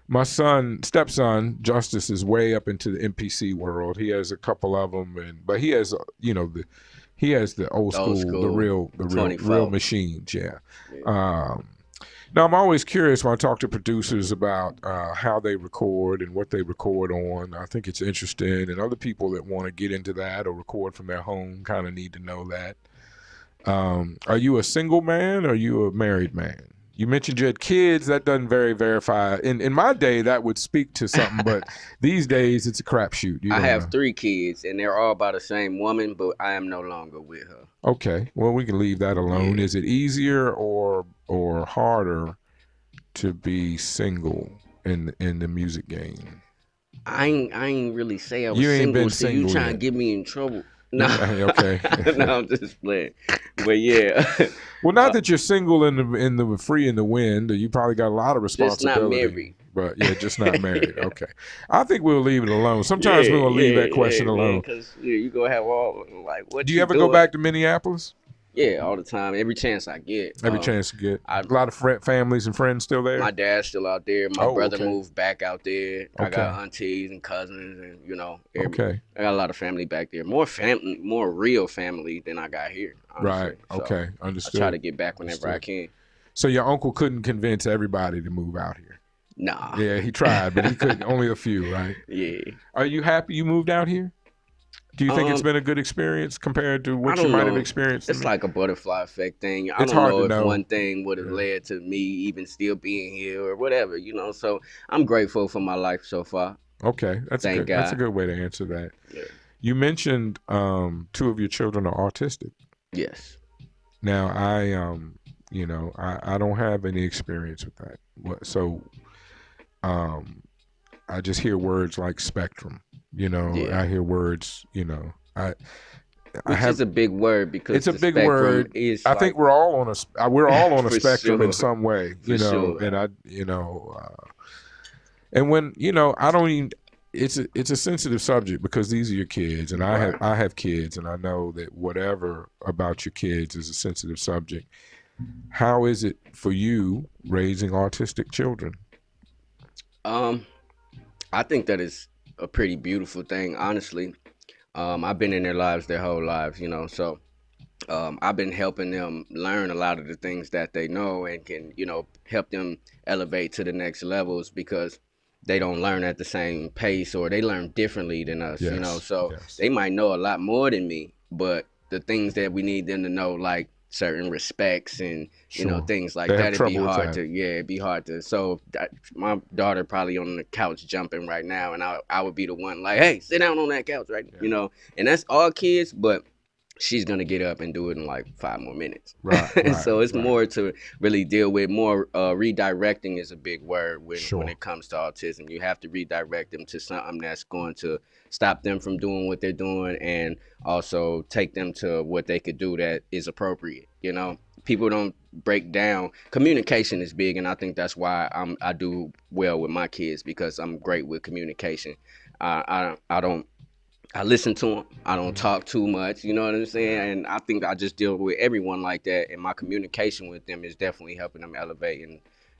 my stepson Justice is way up into the MPC world. He has a couple of them, but he has he has the old school, the real machines. Yeah. Now I'm always curious when I talk to producers about how they record and what they record on. I think it's interesting, and other people that want to get into that or record from their home kind of need to know that. Are you a single man or are you a married man? You mentioned you had kids. That doesn't verify. In my day, that would speak to something, but these days it's a crapshoot. I have 3 kids, and they're all by the same woman, but I am no longer with her. Okay, well we can leave that alone. Yeah. Is it easier or harder to be single in the music game? I ain't really say I was You ain't single. been See, you single trying to yet. get me in trouble? No, Okay. no, I'm just playing. But yeah, Well, not that you're single in the free in the wind. You probably got a lot of just not responsibility. married. But yeah, just not married. Yeah, Okay. I think we'll leave it alone. Sometimes we're yeah, gonna leave that question man. alone. Cause you gonna have all like, Do what you you ever go doing? back to Minneapolis? Yeah, all the time, every chance I get. Every chance you get. I A lot of families and friends still My there? dad's still out there. My Oh, brother okay. moved back out there. I Okay. got aunties and cousins, and Okay. I got a lot of family back there. More family, more real family than I got here, Right. honestly. So Okay. I try Understood. to get back whenever I can. So your uncle couldn't convince everybody to move out here. Nah. Yeah, he tried, but he couldn't. Only a few, right? Yeah. Are you happy you moved out here? Do you think it's Um, been a good experience compared to I what you don't might have know. experienced in It's me? like a butterfly effect thing. I It's don't hard to know if know. one thing would have Yeah. led to me even still being here or whatever. So I'm grateful for my life so far. Okay, that's Thank good. That's a God. good way to answer that. Yeah. You mentioned two of your children are autistic. Yes. Now I don't have any experience with that. So um, I just hear words like spectrum. Yeah. I hear words. I Which is have. a big word because It's a the big spectrum word. is I think like we're all on a for spectrum in sure, some way. for sure. And and when I don't even. It's a sensitive subject because these are your kids, and Right. I have kids, and I know that whatever about your kids is a sensitive subject. How is it for you raising autistic children? Um, I think that is a pretty beautiful thing, honestly. I've been in their lives their whole lives. So I've been helping them learn a lot of the things that they know and can, help them elevate to the next levels because they don't learn at the same pace or they learn differently than us. Yes, So yes, they might know a lot more than me, but the things that we need them to know, like certain respects and sure. things like They have that, it'd be trouble with hard that. to, yeah, it'd be hard to. So my daughter probably on the couch jumping right now, and I would be the one like, hey, sit down on that couch, right? Yeah. And that's all kids, but she's gonna get up and do it in like 5 more minutes. Right, right, So it's right. more to really deal with. More redirecting is a big word when Sure. it comes to autism. You have to redirect them to something that's going to stop them from doing what they're doing, and also take them to what they could do that is appropriate. People don't break down. Communication is big, and I think that's why I do well with my kids because I'm great with communication. I don't I listen to them. I don't talk too much. You know what I'm saying? And I think I just deal with everyone like that. And my communication with them is definitely helping them elevate.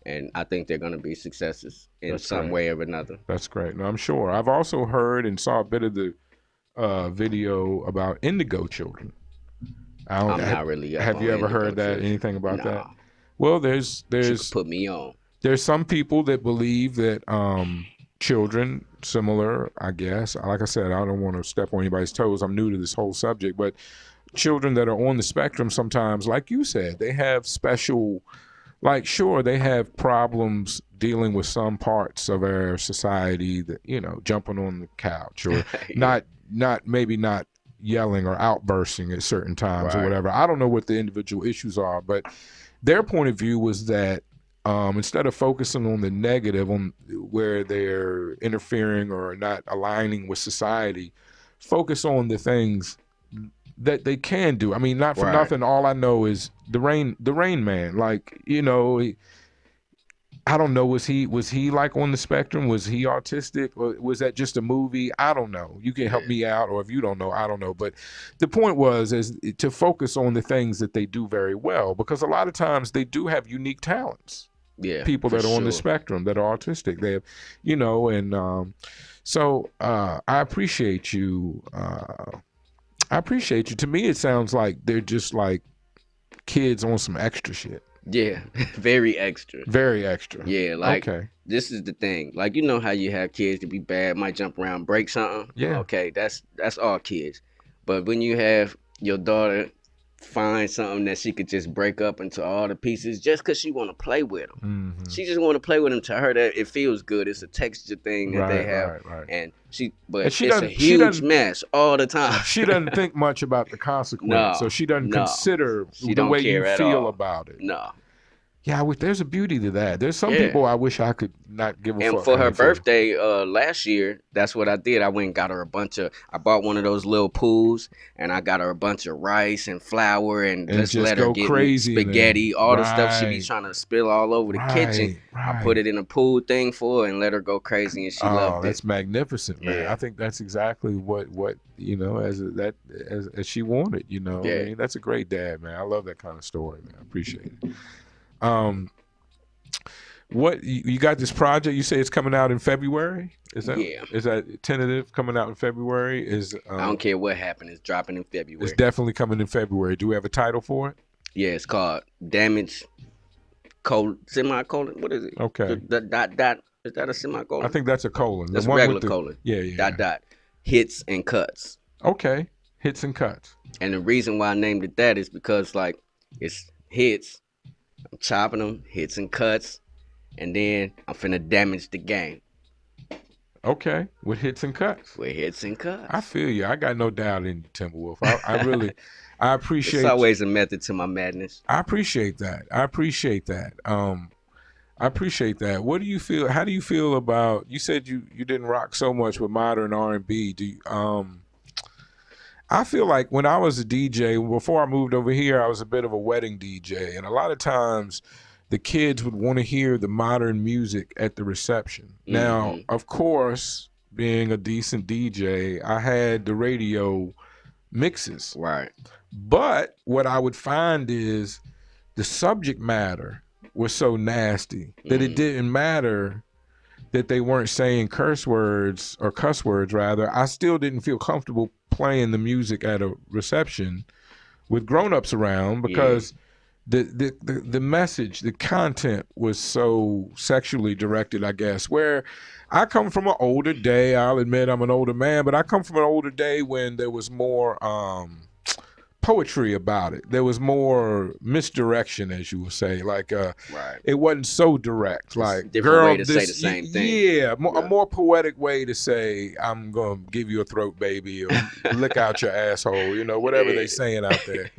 And I think they're going to be successes in That's some great. way or another. That's great. No, I'm sure. I've also heard and saw a bit of the video about indigo children. I don't, I'm not really up have you on ever indigo heard that? children. Anything about that? Nah, Well, but you could put me on. there's some people that believe that children similar, I guess. Like I said, I don't want to step on anybody's toes. I'm new to this whole subject, but children that are on the spectrum sometimes, like you said, they have special, like, sure, they have problems dealing with some parts of our society that, jumping on the couch or Yeah, maybe not yelling or outbursting at certain times or right, whatever. I don't know what the individual issues are, but their point of view was that instead of focusing on the negative, on where they're interfering or not aligning with society, focus on the things that they can do. I mean, not for right. nothing. All I know is the Rain Man. Like, I don't know. Was he like on the spectrum? Was he autistic, or was that just a movie? I don't know. You can help Yeah, me out, or if you don't know, I don't know. But the point was is to focus on the things that they do very well, because a lot of times they do have unique talents. yeah, People for that are on the sure. spectrum that are autistic, they have, and so I appreciate you. I appreciate you. To me, it sounds like they're just like kids on some extra shit. Yeah, very extra. Very extra. Yeah, like Okay. this is the thing. Like you know how you have kids to be bad, might jump around, break something. Yeah. Okay, that's all kids. But when you have your daughter find something that she could just break up into all the pieces just because she want to play with them. Mm-hmm. She just want to play with them. To her, that it feels good. It's a texture thing that they Right, have, right, right. and And but it's a huge mess all the time. she doesn't think much about the consequence, so No, she doesn't no, consider she the don't way you care at feel all. about it. No, Yeah, there's a beauty to that. There's some Yeah. people I wish I could not give a And fuck for how her they feel. birthday last year, that's what I did. I went and got her a bunch of. I bought one of those little pools, and I got her a bunch of rice and flour, and And just just let her go get crazy in there. spaghetti, all the stuff she be Right, trying to spill all over the kitchen. right, I put right. it in a pool thing for her and let her go crazy, and she Oh, loved it. that's magnificent, man. Yeah, I think that's exactly what as she wanted. I yeah, mean, that's a great dad, man. I love that kind of story, man. I appreciate it. Um, what you got this project? You say it's coming out in February. yeah. Is that tentative coming out in February? I don't care what happened. It's dropping in It's February. definitely coming in February. Do we have a title for it? Yeah, it's called Damage Semicolon. What is it? Okay, The dot dot. Is that a I semicolon? think that's a colon. The That's a one with regular the colon. yeah, yeah, Dot yeah. dot. Hits and cuts. Okay, hits and cuts. And the reason why I named it that is because like it's hits, I'm chopping them, hits and cuts, and then I'm finna damage the game Okay, with hits and cuts. with hits and I cuts. feel you. I got no doubt in Timberwolf. I really, I It's appreciate. always a method to my madness. I appreciate that. I appreciate that. I appreciate that. What do you feel? How do you feel about? You said you didn't rock so much with modern R&B. Do you, I feel like when I was a DJ, before I moved over here, I was a bit of a wedding DJ. And a lot of times the kids would want to hear the modern music at the reception. Now, Mm-hmm. of course, being a decent DJ, I had the radio mixes. Right. But what I would find is the subject matter was so nasty that it Mm-hmm. didn't matter that they weren't saying curse words or cuss words rather. I still didn't feel comfortable playing the music at a reception with grown-ups around Yeah. because the message, the content was so sexually directed, I guess. Where I come from an older day, I'll admit I'm an older man, but I come from an older day when there was more poetry about it. There was more misdirection, as you would say. Like Right. it wasn't so direct. It's Like, a different way girl, to say the this, same thing. yeah, a Yeah. more poetic way to say, I'm gonna give you a throat, baby, or lick out your asshole. Whatever they Yeah. saying out there.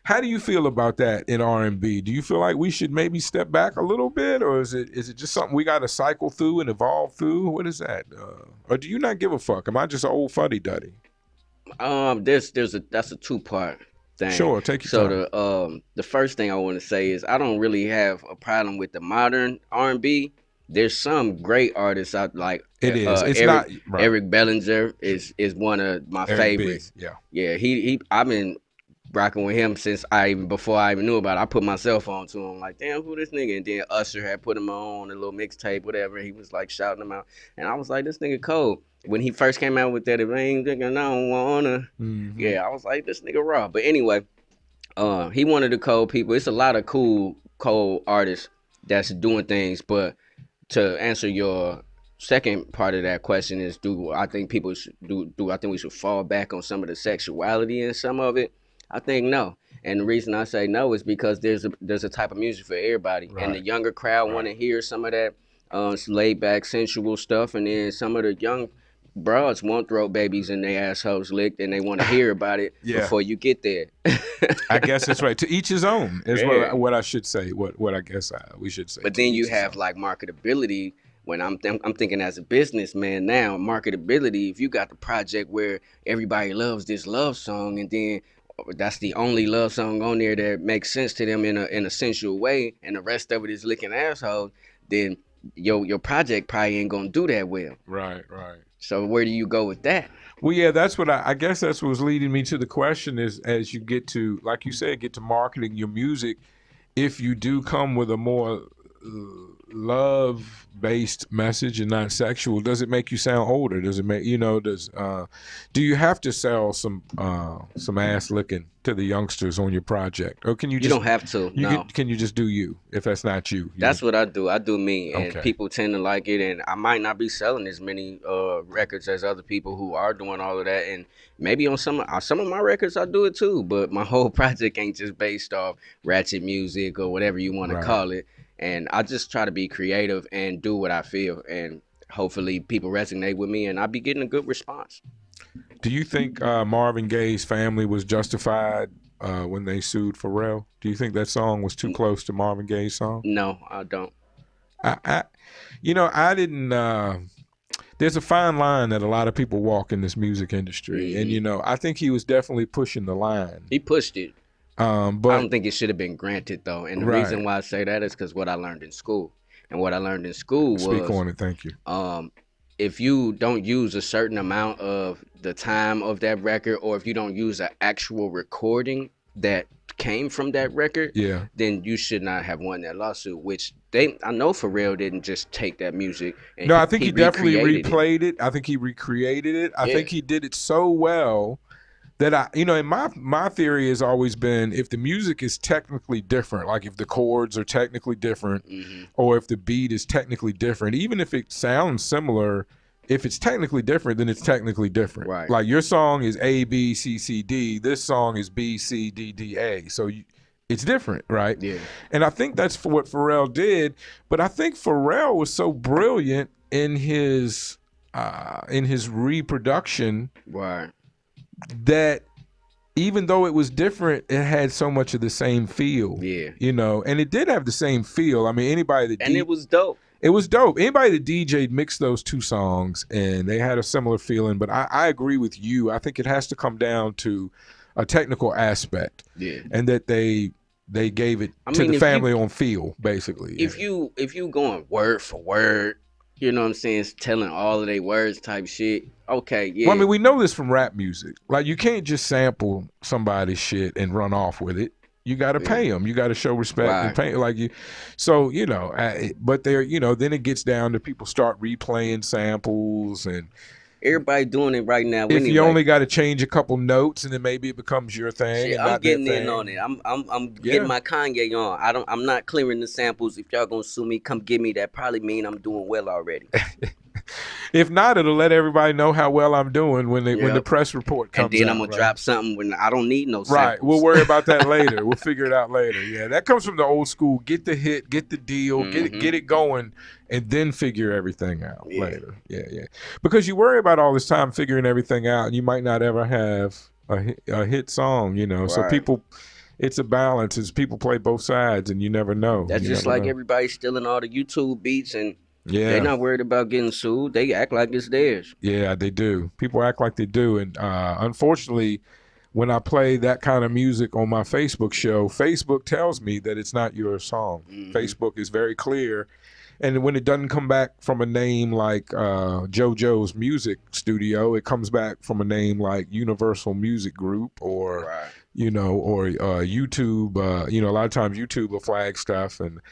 How do you feel about that in R&B? Do you feel like we should maybe step back a little bit, or is it just something we got to cycle through and evolve through? What is that? Or do you not give a fuck? Am I just an old fuddy duddy? That's a two-part thing. Sure, take your So time. the first thing I want to say is I don't really have a problem with the modern R&B. There's some great artists out like It is. It's Eric not right. Eric Bellinger is one of my Eric B. favorites. Yeah. Yeah, he I've been rocking with him since before I even knew about it. I put my cell phone to him like, damn, who this nigga? And then Usher had put him on a little mixtape, whatever. He was like shouting him out, and I was like, this nigga cold. When he first came out with that, if I ain't thinking, I don't wanna. Mm-hmm. Yeah, I was like, this nigga raw. But anyway, he one of the cold people. It's a lot of cold artists that's doing things. But to answer your second part of that question is, do I think people should do I think we should fall back on some of the sexuality in some of it? I think no. And the reason I say no is because there's a type of music for everybody, and the Right. younger crowd Right. want to hear some of that laid back sensual stuff, and then some of the young broads want throat babies and their assholes licked, and they want to hear about it Yeah. before you get there. I guess that's right. To each his own is Yeah. what I should say. What I guess we should say. But To then each you his have own. like marketability. When I'm thinking as a businessman now, marketability. If you got the project where everybody loves this love song, and then that's the only love song on there that makes sense to them in a sensual way, and the rest of it is licking assholes, then your project probably ain't gonna do that well. Right. Right. So where do you go with that? Well, yeah, that's what I guess that's what was leading me to the question is as you get to, like you said, get to marketing your music, if you do come with a more love-based message and not sexual, does it make you sound older? Does it make do you have to sell some ass licking to the youngsters on your project, or can you You just don't have to. No. can you just do you if that's not you? That's what I do. I do me, and Okay. people tend to like it. And I might not be selling as many records as other people who are doing all of that. And maybe on some of my records, I do it too. But my whole project ain't just based off ratchet music or whatever you want to Right. call it. And I just try to be creative and do what I feel, and hopefully people resonate with me, and I be getting a good response. Do you think Marvin Gaye's family was justified when they sued Pharrell? Do you think that song was too close to Marvin Gaye's song? No, I don't. I I didn't. There's a fine line that a lot of people walk in this music industry, and I think he was definitely pushing the line. He pushed it. But I don't think it should have been granted though, and the reason why I say that is because what I learned in school, and what I learned in school was speak on it. Thank you. If you don't use a certain amount of the time of that record, or if you don't use an actual recording that came from that record, then you should not have won that lawsuit. Which I know Pharrell didn't just take that music. And no, I think he definitely replayed it. I think he recreated it. I think he did it so well that and my theory has always been, if the music is technically different, like if the chords are technically different, or if the beat is technically different, even if it sounds similar, if it's technically different, then it's technically different. Right. Like your song is A, B, C, C, D. This song is B, C, D, D, A. So it's different, right? Yeah. And I think that's what Pharrell did. But I think Pharrell was so brilliant in his reproduction. Right. That even though it was different, it had so much of the same feel. Yeah. And it did have the same feel. I mean, anybody that it was dope. It was dope. Anybody that DJ'd mixed those two songs and they had a similar feeling. But I agree with you. I think it has to come down to a technical aspect. Yeah. And that they gave it to the family on feel, basically. If you going word for word, you know what I'm saying, it's telling all of their words type shit. Okay, yeah. Well, I mean, we know this from rap music. Like, you can't just sample somebody's shit and run off with it. You got to pay them. You got to show respect and pay. Like you, so but they're then it gets down to people start replaying samples and everybody doing it right now. If you only got to change a couple notes and then maybe it becomes your thing. Shit, and I'm getting in on it. I'm getting my Kanye on. I'm not clearing the samples. If y'all gonna sue me, come get me. That probably mean I'm doing well already. If not, it'll let everybody know how well I'm doing when the press report comes out. And then I'm going to drop something when I don't need no samples. Right. We'll worry about that later. We'll figure it out later. Yeah, that comes from the old school. Get the hit, get the deal, get it going, and then figure everything out later. Yeah. Because you worry about all this time figuring everything out, and you might not ever have a hit song, Right. So people... It's a balance. It's people play both sides, and you never know. That's just like everybody stealing all the YouTube beats and... Yeah, they're not worried about getting sued. They act like it's theirs. Yeah, they do. People act like they do, and unfortunately, when I play that kind of music on my Facebook show, Facebook tells me that it's not your song. Facebook is very clear, and when it doesn't come back from a name like JoJo's Music Studio, it comes back from a name like Universal Music Group or or YouTube. A lot of times YouTube will flag stuff and.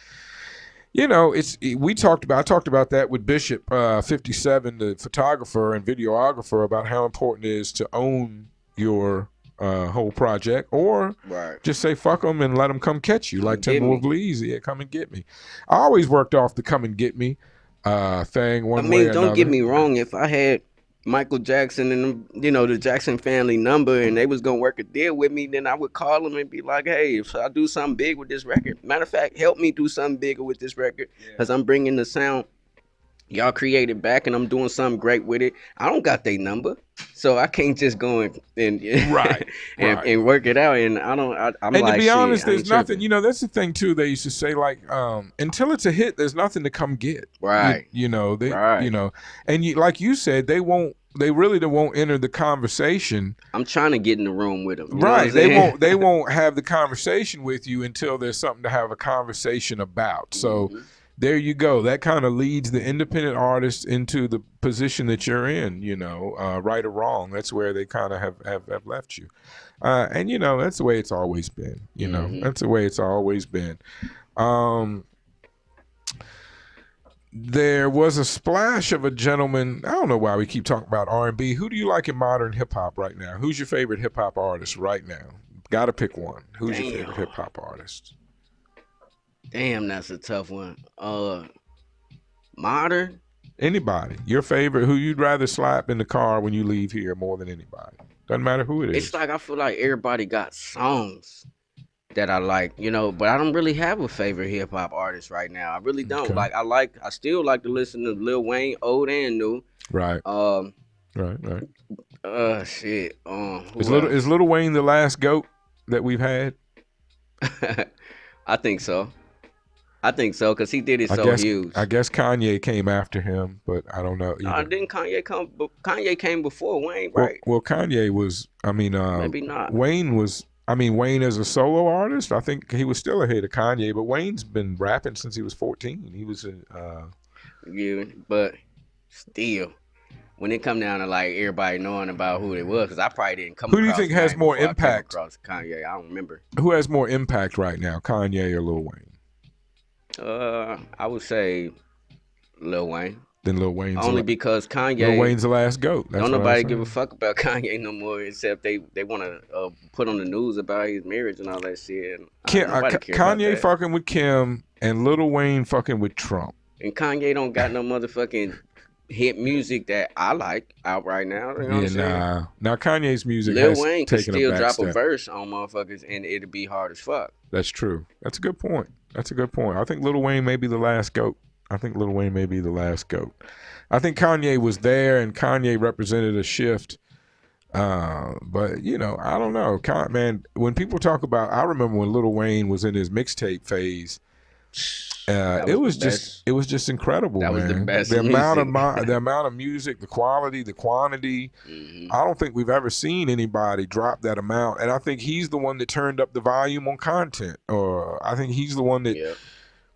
I talked about that with Bishop 57, the photographer and videographer, about how important it is to own your whole project, or just say fuck them and let them come catch you, like Timbawolf Bleez. Yeah, come and get me. I always worked off the come and get me thing one way or another. Don't get me wrong. If I had Michael Jackson and the Jackson family number and they was gonna work a deal with me, then I would call them and be like, hey, if I do something big with this record, matter of fact, help me do something bigger with this record, because I'm bringing the sound y'all created back and I'm doing something great with it. I don't got their number, so I can't just go and and work it out. And I'm and like, to be honest, there's tripping. nothing. That's the thing too. They used to say like, until it's a hit, there's nothing to come get. Right. And like you said, they won't. They really won't enter the conversation. I'm trying to get in the room with them. Right. They won't have the conversation with you until there's something to have a conversation about. So. There you go. That kind of leads the independent artist into the position that you're in, right or wrong. That's where they kind of have left you. And, that's the way it's always been, That's the way it's always been. There was a splash of a gentleman. I don't know why we keep talking about R&B. Who do you like in modern hip-hop right now? Who's your favorite hip-hop artist right now? Got to pick one. Who's your favorite hip-hop artist? Damn, that's a tough one. Modern? Anybody. Your favorite, who you'd rather slap in the car when you leave here more than anybody. Doesn't matter who it is. It's like I feel like everybody got songs that I like, but I don't really have a favorite hip hop artist right now. I really don't. Okay. I still like to listen to Lil Wayne, old and new. Right. Right. Shit. Is Lil Wayne the last GOAT? that we've had? I think so. I think so because he did it I so guess huge. I guess Kanye came after him, but I don't know. No, didn't Kanye come? Kanye came before Wayne, Well, right? Kanye was. I mean, Maybe not. Wayne was. I mean, Wayne as a solo artist, I think he was still ahead of Kanye. But Wayne's been rapping since he was 14. He was in. Yeah, but still, when it come down to like everybody knowing about who it was, because I probably didn't come Who do you across think has Wayne more before I came impact? across Kanye. I don't remember. Who has more impact right now, Kanye or Lil Wayne? I would say Lil Wayne. Then Lil Wayne's Only because Lil Kanye, Wayne's the last goat. That's don't what I was nobody give a saying. fuck about Kanye no more, except they want to put on the news about his marriage and all that shit. And, nobody care about Kanye that. fucking with Kim and Lil Wayne fucking with Trump. And Kanye don't got no motherfucking hit music that I like out right now. You know what I'm saying? Nah. Now Kanye's music Lil has Wayne could taken a still back drop a step. verse on motherfuckers and it'll be hard as fuck. That's true. That's a good point. That's a good point. I think Lil Wayne may be the last goat. I think Lil Wayne may be the last goat. I think Kanye was there and Kanye represented a shift. But you know, I don't know. Man, when people talk about, I remember when Lil Wayne was in his mixtape phase. It was just incredible, that man. Was the best the amount music. of the amount of music, the quality, the quantity. Mm-hmm. I don't think we've ever seen anybody drop that amount. And I think he's the one that turned up the volume on content. Or I think he's the one that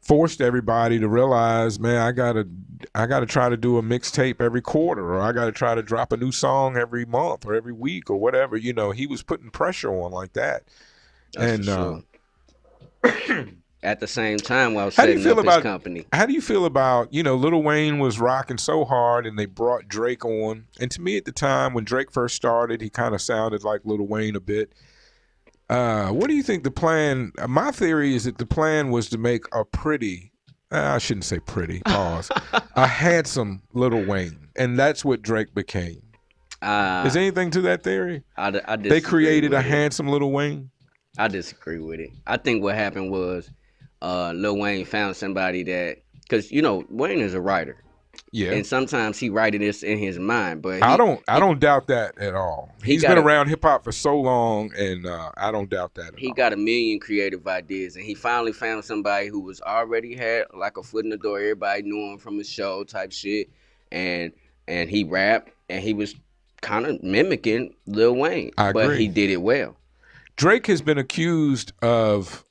forced everybody to realize, man, I gotta try to do a mixtape every quarter, or I gotta try to drop a new song every month or every week or whatever. You know, he was putting pressure on like that. That's and for sure. At the same time, while setting up his company. How do you feel about, you know, Lil Wayne was rocking so hard and they brought Drake on. And to me at the time when Drake first started, he kind of sounded like Lil Wayne a bit. What do you think the plan? My theory is that the plan was to make a pretty, I shouldn't say pretty, pause, a handsome Lil Wayne. And that's what Drake became. Is there anything to that theory? They created a handsome Lil Wayne? I disagree with it. I think what happened was Lil Wayne found somebody that, because you know Wayne is a writer, and sometimes he writed this in his mind. But I don't doubt that at all. He's been around hip hop for so long, and I don't doubt that. He got a million creative ideas, and he finally found somebody who was already had like a foot in the door. Everybody knew him from his show type shit, and he rapped, and he was kind of mimicking Lil Wayne, but he did it well. Drake has been accused of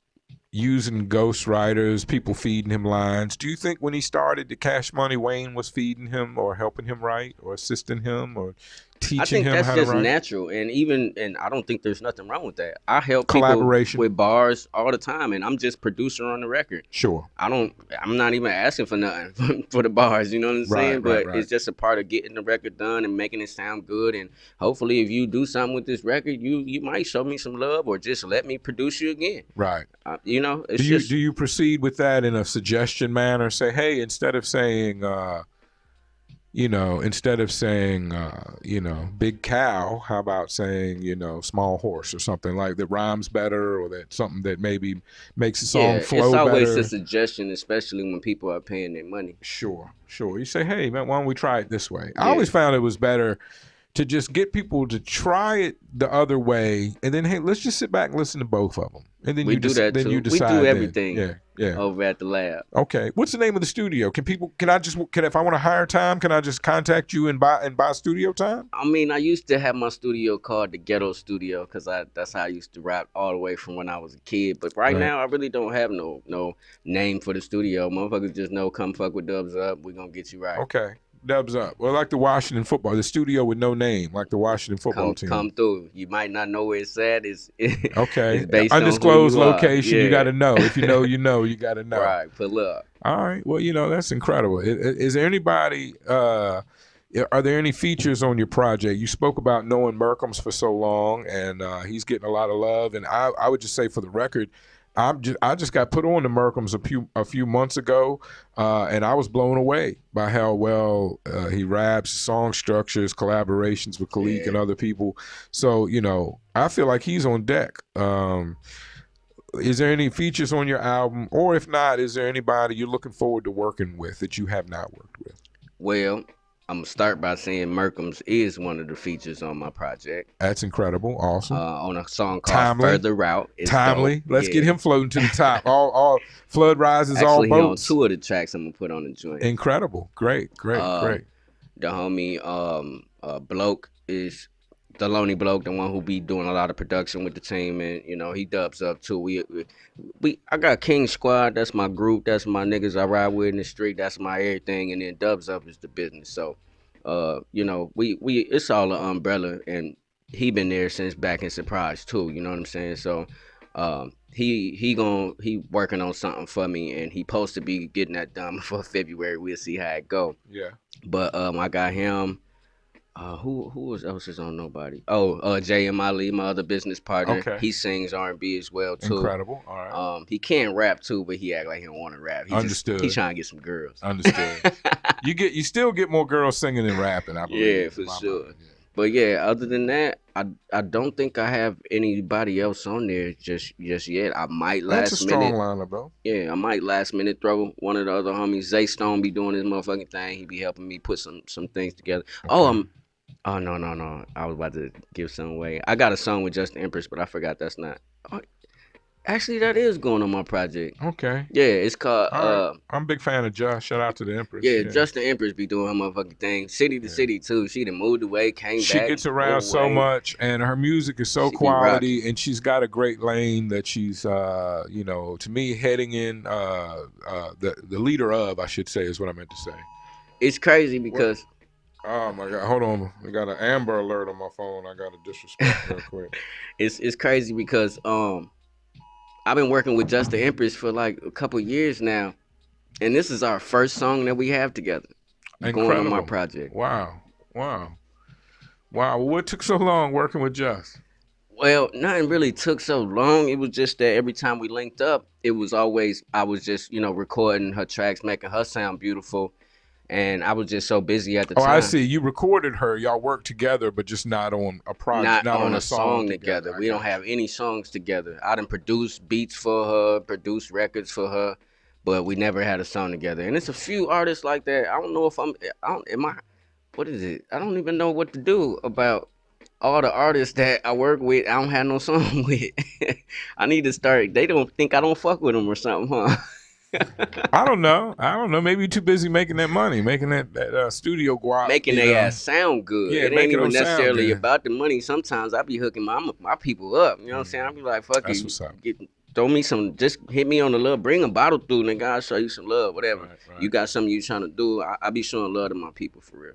using ghostwriters, people feeding him lines. Do you think when he started the Cash Money, Wayne was feeding him or helping him write or assisting him or teaching him how to write? I think that's just natural, and I don't think there's nothing wrong with that. I help people with bars all the time, and I'm just producer on the record. Sure. I'm not even asking for nothing for the bars, you know what I'm saying? But it's just a part of getting the record done and making it sound good. And hopefully, if you do something with this record, you might show me some love or just let me produce you again. Right. You know, do you proceed with that in a suggestion manner? Say, hey, instead of saying big cow, how about saying, small horse or something like that rhymes better, or that something that maybe makes the song flow better? It's always a suggestion, especially when people are paying their money. Sure. You say, hey, man, why don't we try it this way? I always found it was better to just get people to try it the other way, and then, hey, let's just sit back and listen to both of them. And then we decide. We do everything over at the lab. Okay. What's the name of the studio? If I want to hire time, can I just contact you and buy studio time? I mean, I used to have my studio called the Ghetto Studio because that's how I used to rap all the way from when I was a kid. But right now, I really don't have no name for the studio. Motherfuckers just know, come fuck with Dubs Up. We're going to get you right. Okay. Dubs Up. Well, like the Washington football, the studio with no name, like the Washington football team. Come through. You might not know where it's at. Okay. It's based undisclosed on location. You got to know. If you know, you know. You got to know. Right. Pull up. All right. Well, that's incredible. Is there anybody? Are there any features on your project? You spoke about knowing Merkham's for so long, and he's getting a lot of love. And I would just say, for the record, I just got put on to Merkham's a few months ago, and I was blown away by how well he raps, song structures, collaborations with Khalik and other people. So I feel like he's on deck. Is there any features on your album, or if not, is there anybody you're looking forward to working with that you have not worked with? Well, I'm gonna start by saying Merkham's is one of the features on my project. That's incredible. Awesome. On a song called Timely. "Further Out." It's dope. Timely. Let's get Yeah. him floating to the top. All flood rises, all Actually, he on boats. 2 of the tracks I'm gonna put on the joint. Incredible. Great. Um, the homie Bloke is the lonely bloke, the one who be doing a lot of production with the team, and you know he dubs up too. I got King Squad. That's my group. That's my niggas I ride with in the street. That's my everything, and then dubs up is the business. So, you know, we it's all an umbrella, and he been there since back in Surprise too. You know what I'm saying? So, he working on something for me, and he supposed to be getting that done for February. We'll see how it go. Yeah. But I got him. Who else is on Nobody? Oh, J.M. Ali, my other business partner. Okay. He sings R&B as well too. Incredible. All right. He can rap too, but he act like he don't want to rap. Understood. He's trying to get some girls. Understood. You still get more girls singing than rapping, I believe. Yeah, for sure. Mind, yeah. But yeah, other than that, I don't think I have anybody else on there just yet. I might That's a strong lineup, though. Yeah, I might last minute throw one of the other homies. Zay Stone be doing his motherfucking thing. He be helping me put some things together. Okay. Oh no! I was about to give some away. I got a song with Just the Empress, but I forgot that's not. Oh, actually, that is going on my project. Okay. Yeah, it's called. Right. I'm a big fan of Josh. Shout out to the Empress. Yeah, Just the Empress be doing her motherfucking thing. City to city too. She done moved away, came back. She gets around so much, and her music is so quality, and she's got a great lane that she's, to me, heading in. The leader of, I should say, is what I meant to say. It's crazy because. What? Oh my God! Hold on, I got an Amber Alert on my phone. I got to disrespect real quick. It's crazy because I've been working with Just the Empress for like a couple years now, and this is our first song that we have together. Incredible. Going on my project. Wow! What took so long working with Just? Well, nothing really took so long. It was just that every time we linked up, it was always I was just recording her tracks, making her sound beautiful. And I was just so busy at the time. Oh, I see. You recorded her. Y'all worked together, but just not on a project, not on a song together. We don't have any songs together. I done produced beats for her, produced records for her, but we never had a song together. And it's a few artists like that. I don't know if what is it? I don't even know what to do about all the artists that I work with. I don't have no song with. I need to start. They don't think I don't fuck with them or something, huh? I don't know. Maybe you're too busy making that money, making that studio guap. Making their ass sound good. Yeah, it ain't even necessarily about the money. Sometimes I be hooking my people up. You know what I'm saying? I be like, fuck That's it. What's up. Throw me some, just hit me on the love. Bring a bottle through, nigga. I'll show you some love, whatever. Right. You got something you trying to do. I be showing love to my people for real.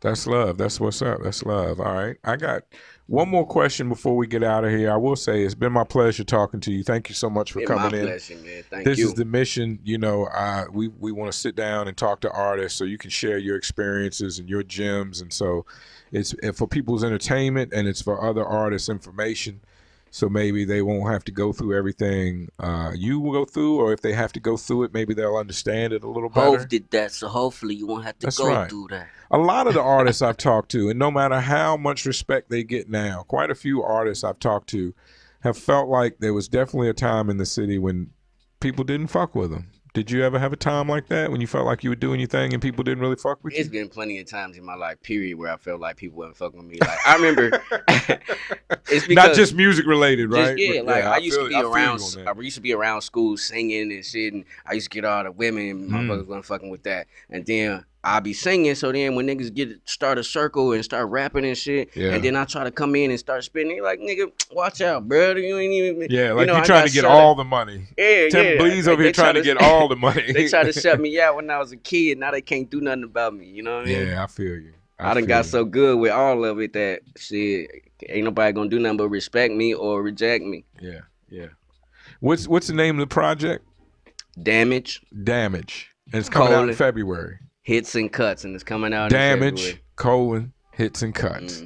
That's love. That's what's up. That's love. All right. I got one more question before we get out of here. I will say it's been my pleasure talking to you. Thank you so much for coming in. My pleasure, man. Thank you. This is the mission. We want to sit down and talk to artists so you can share your experiences and your gems. And so it's for people's entertainment and it's for other artists' information. So maybe they won't have to go through everything you will go through, or if they have to go through it, maybe they'll understand it a little better. Hov did that, so hopefully you won't have to go through that. A lot of the artists I've talked to, and no matter how much respect they get now, quite a few artists I've talked to have felt like there was definitely a time in the city when people didn't fuck with them. Did you ever have a time like that when you felt like you were doing your thing and people didn't really fuck with you? It's been plenty of times in my life, period, where I felt like people wasn't fucking with me. Like I remember, it's because not just music related, right? I used to be around. I used to be around school singing and shit, and I used to get all the women and motherfuckers wasn't fucking with that. And then I be singing, so then when niggas start a circle and start rapping and shit, and then I try to come in and start spitting, they like, nigga, watch out, bro. You ain't even. Yeah, like you trying to get all the money. Yeah, Bleez over here trying to get all the money. They tried to shut me out when I was a kid. Now they can't do nothing about me. You know what I mean? Yeah, I feel you. I done got so good with all of it that shit, ain't nobody gonna do nothing but respect me or reject me. Yeah. What's the name of the project? Damage. And it's coming out in February. Hits and Cuts, and it's coming out Damage, in February. Hits and Cuts.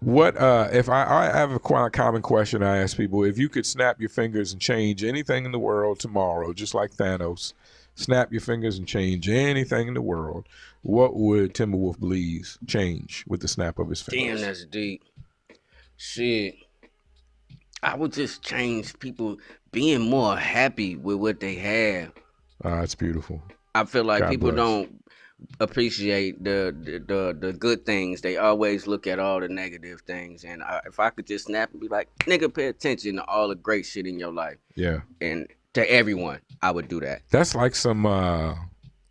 What if I have a common question I ask people: if you could snap your fingers and change anything in the world tomorrow, just like Thanos, snap your fingers and change anything in the world, what would Timbawolf Bleez change with the snap of his fingers? Damn, that's deep. Shit, I would just change people being more happy with what they have. That's beautiful. I feel like people don't. appreciate the good things. They always look at all the negative things. And if I could just snap and be like, nigga, pay attention to all the great shit in your life. Yeah. And to everyone, I would do that. That's like some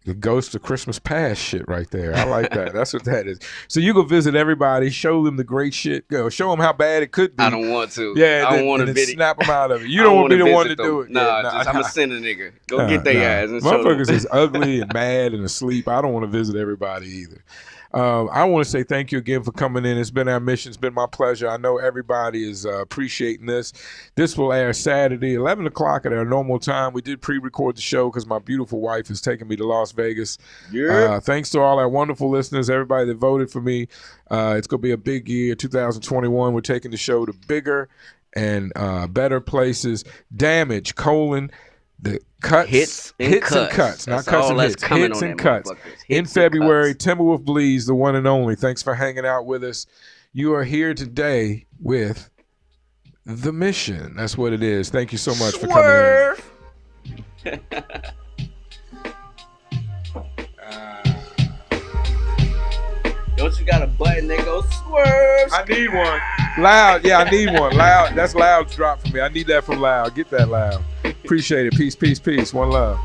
the Ghost of Christmas Past shit right there. I like that. That's what that is. So you go visit everybody, show them the great shit, go show them how bad it could be. I don't want to. Yeah, I don't want to snap them out of it. You don't want to be the one to do it. Nah, yeah, I'm a sinner nigga. Go get their ass. And motherfuckers is ugly and mad and asleep. I don't want to visit everybody either. I want to say thank you again for coming in. It's been our mission. It's been my pleasure. I know everybody is appreciating this. This will air Saturday, 11 o'clock at our normal time. We did pre-record the show because my beautiful wife is taking me to Las Vegas. Yeah. Thanks to all our wonderful listeners, everybody that voted for me. It's going to be a big year, 2021. We're taking the show to bigger and better places. Damage, the cuts, hits and cuts, not cuts and hits, hits and cuts. In February, Timbawolf Bleez, the one and only. Thanks for hanging out with us. You are here today with the mission. That's what it is. Thank you so much for coming in. Don't you got a button that goes swerve? I need one. Loud. Yeah, I need one. Loud. That's Loud's drop for me. I need that from Loud. Get that Loud. Appreciate it. Peace, peace, peace. One love.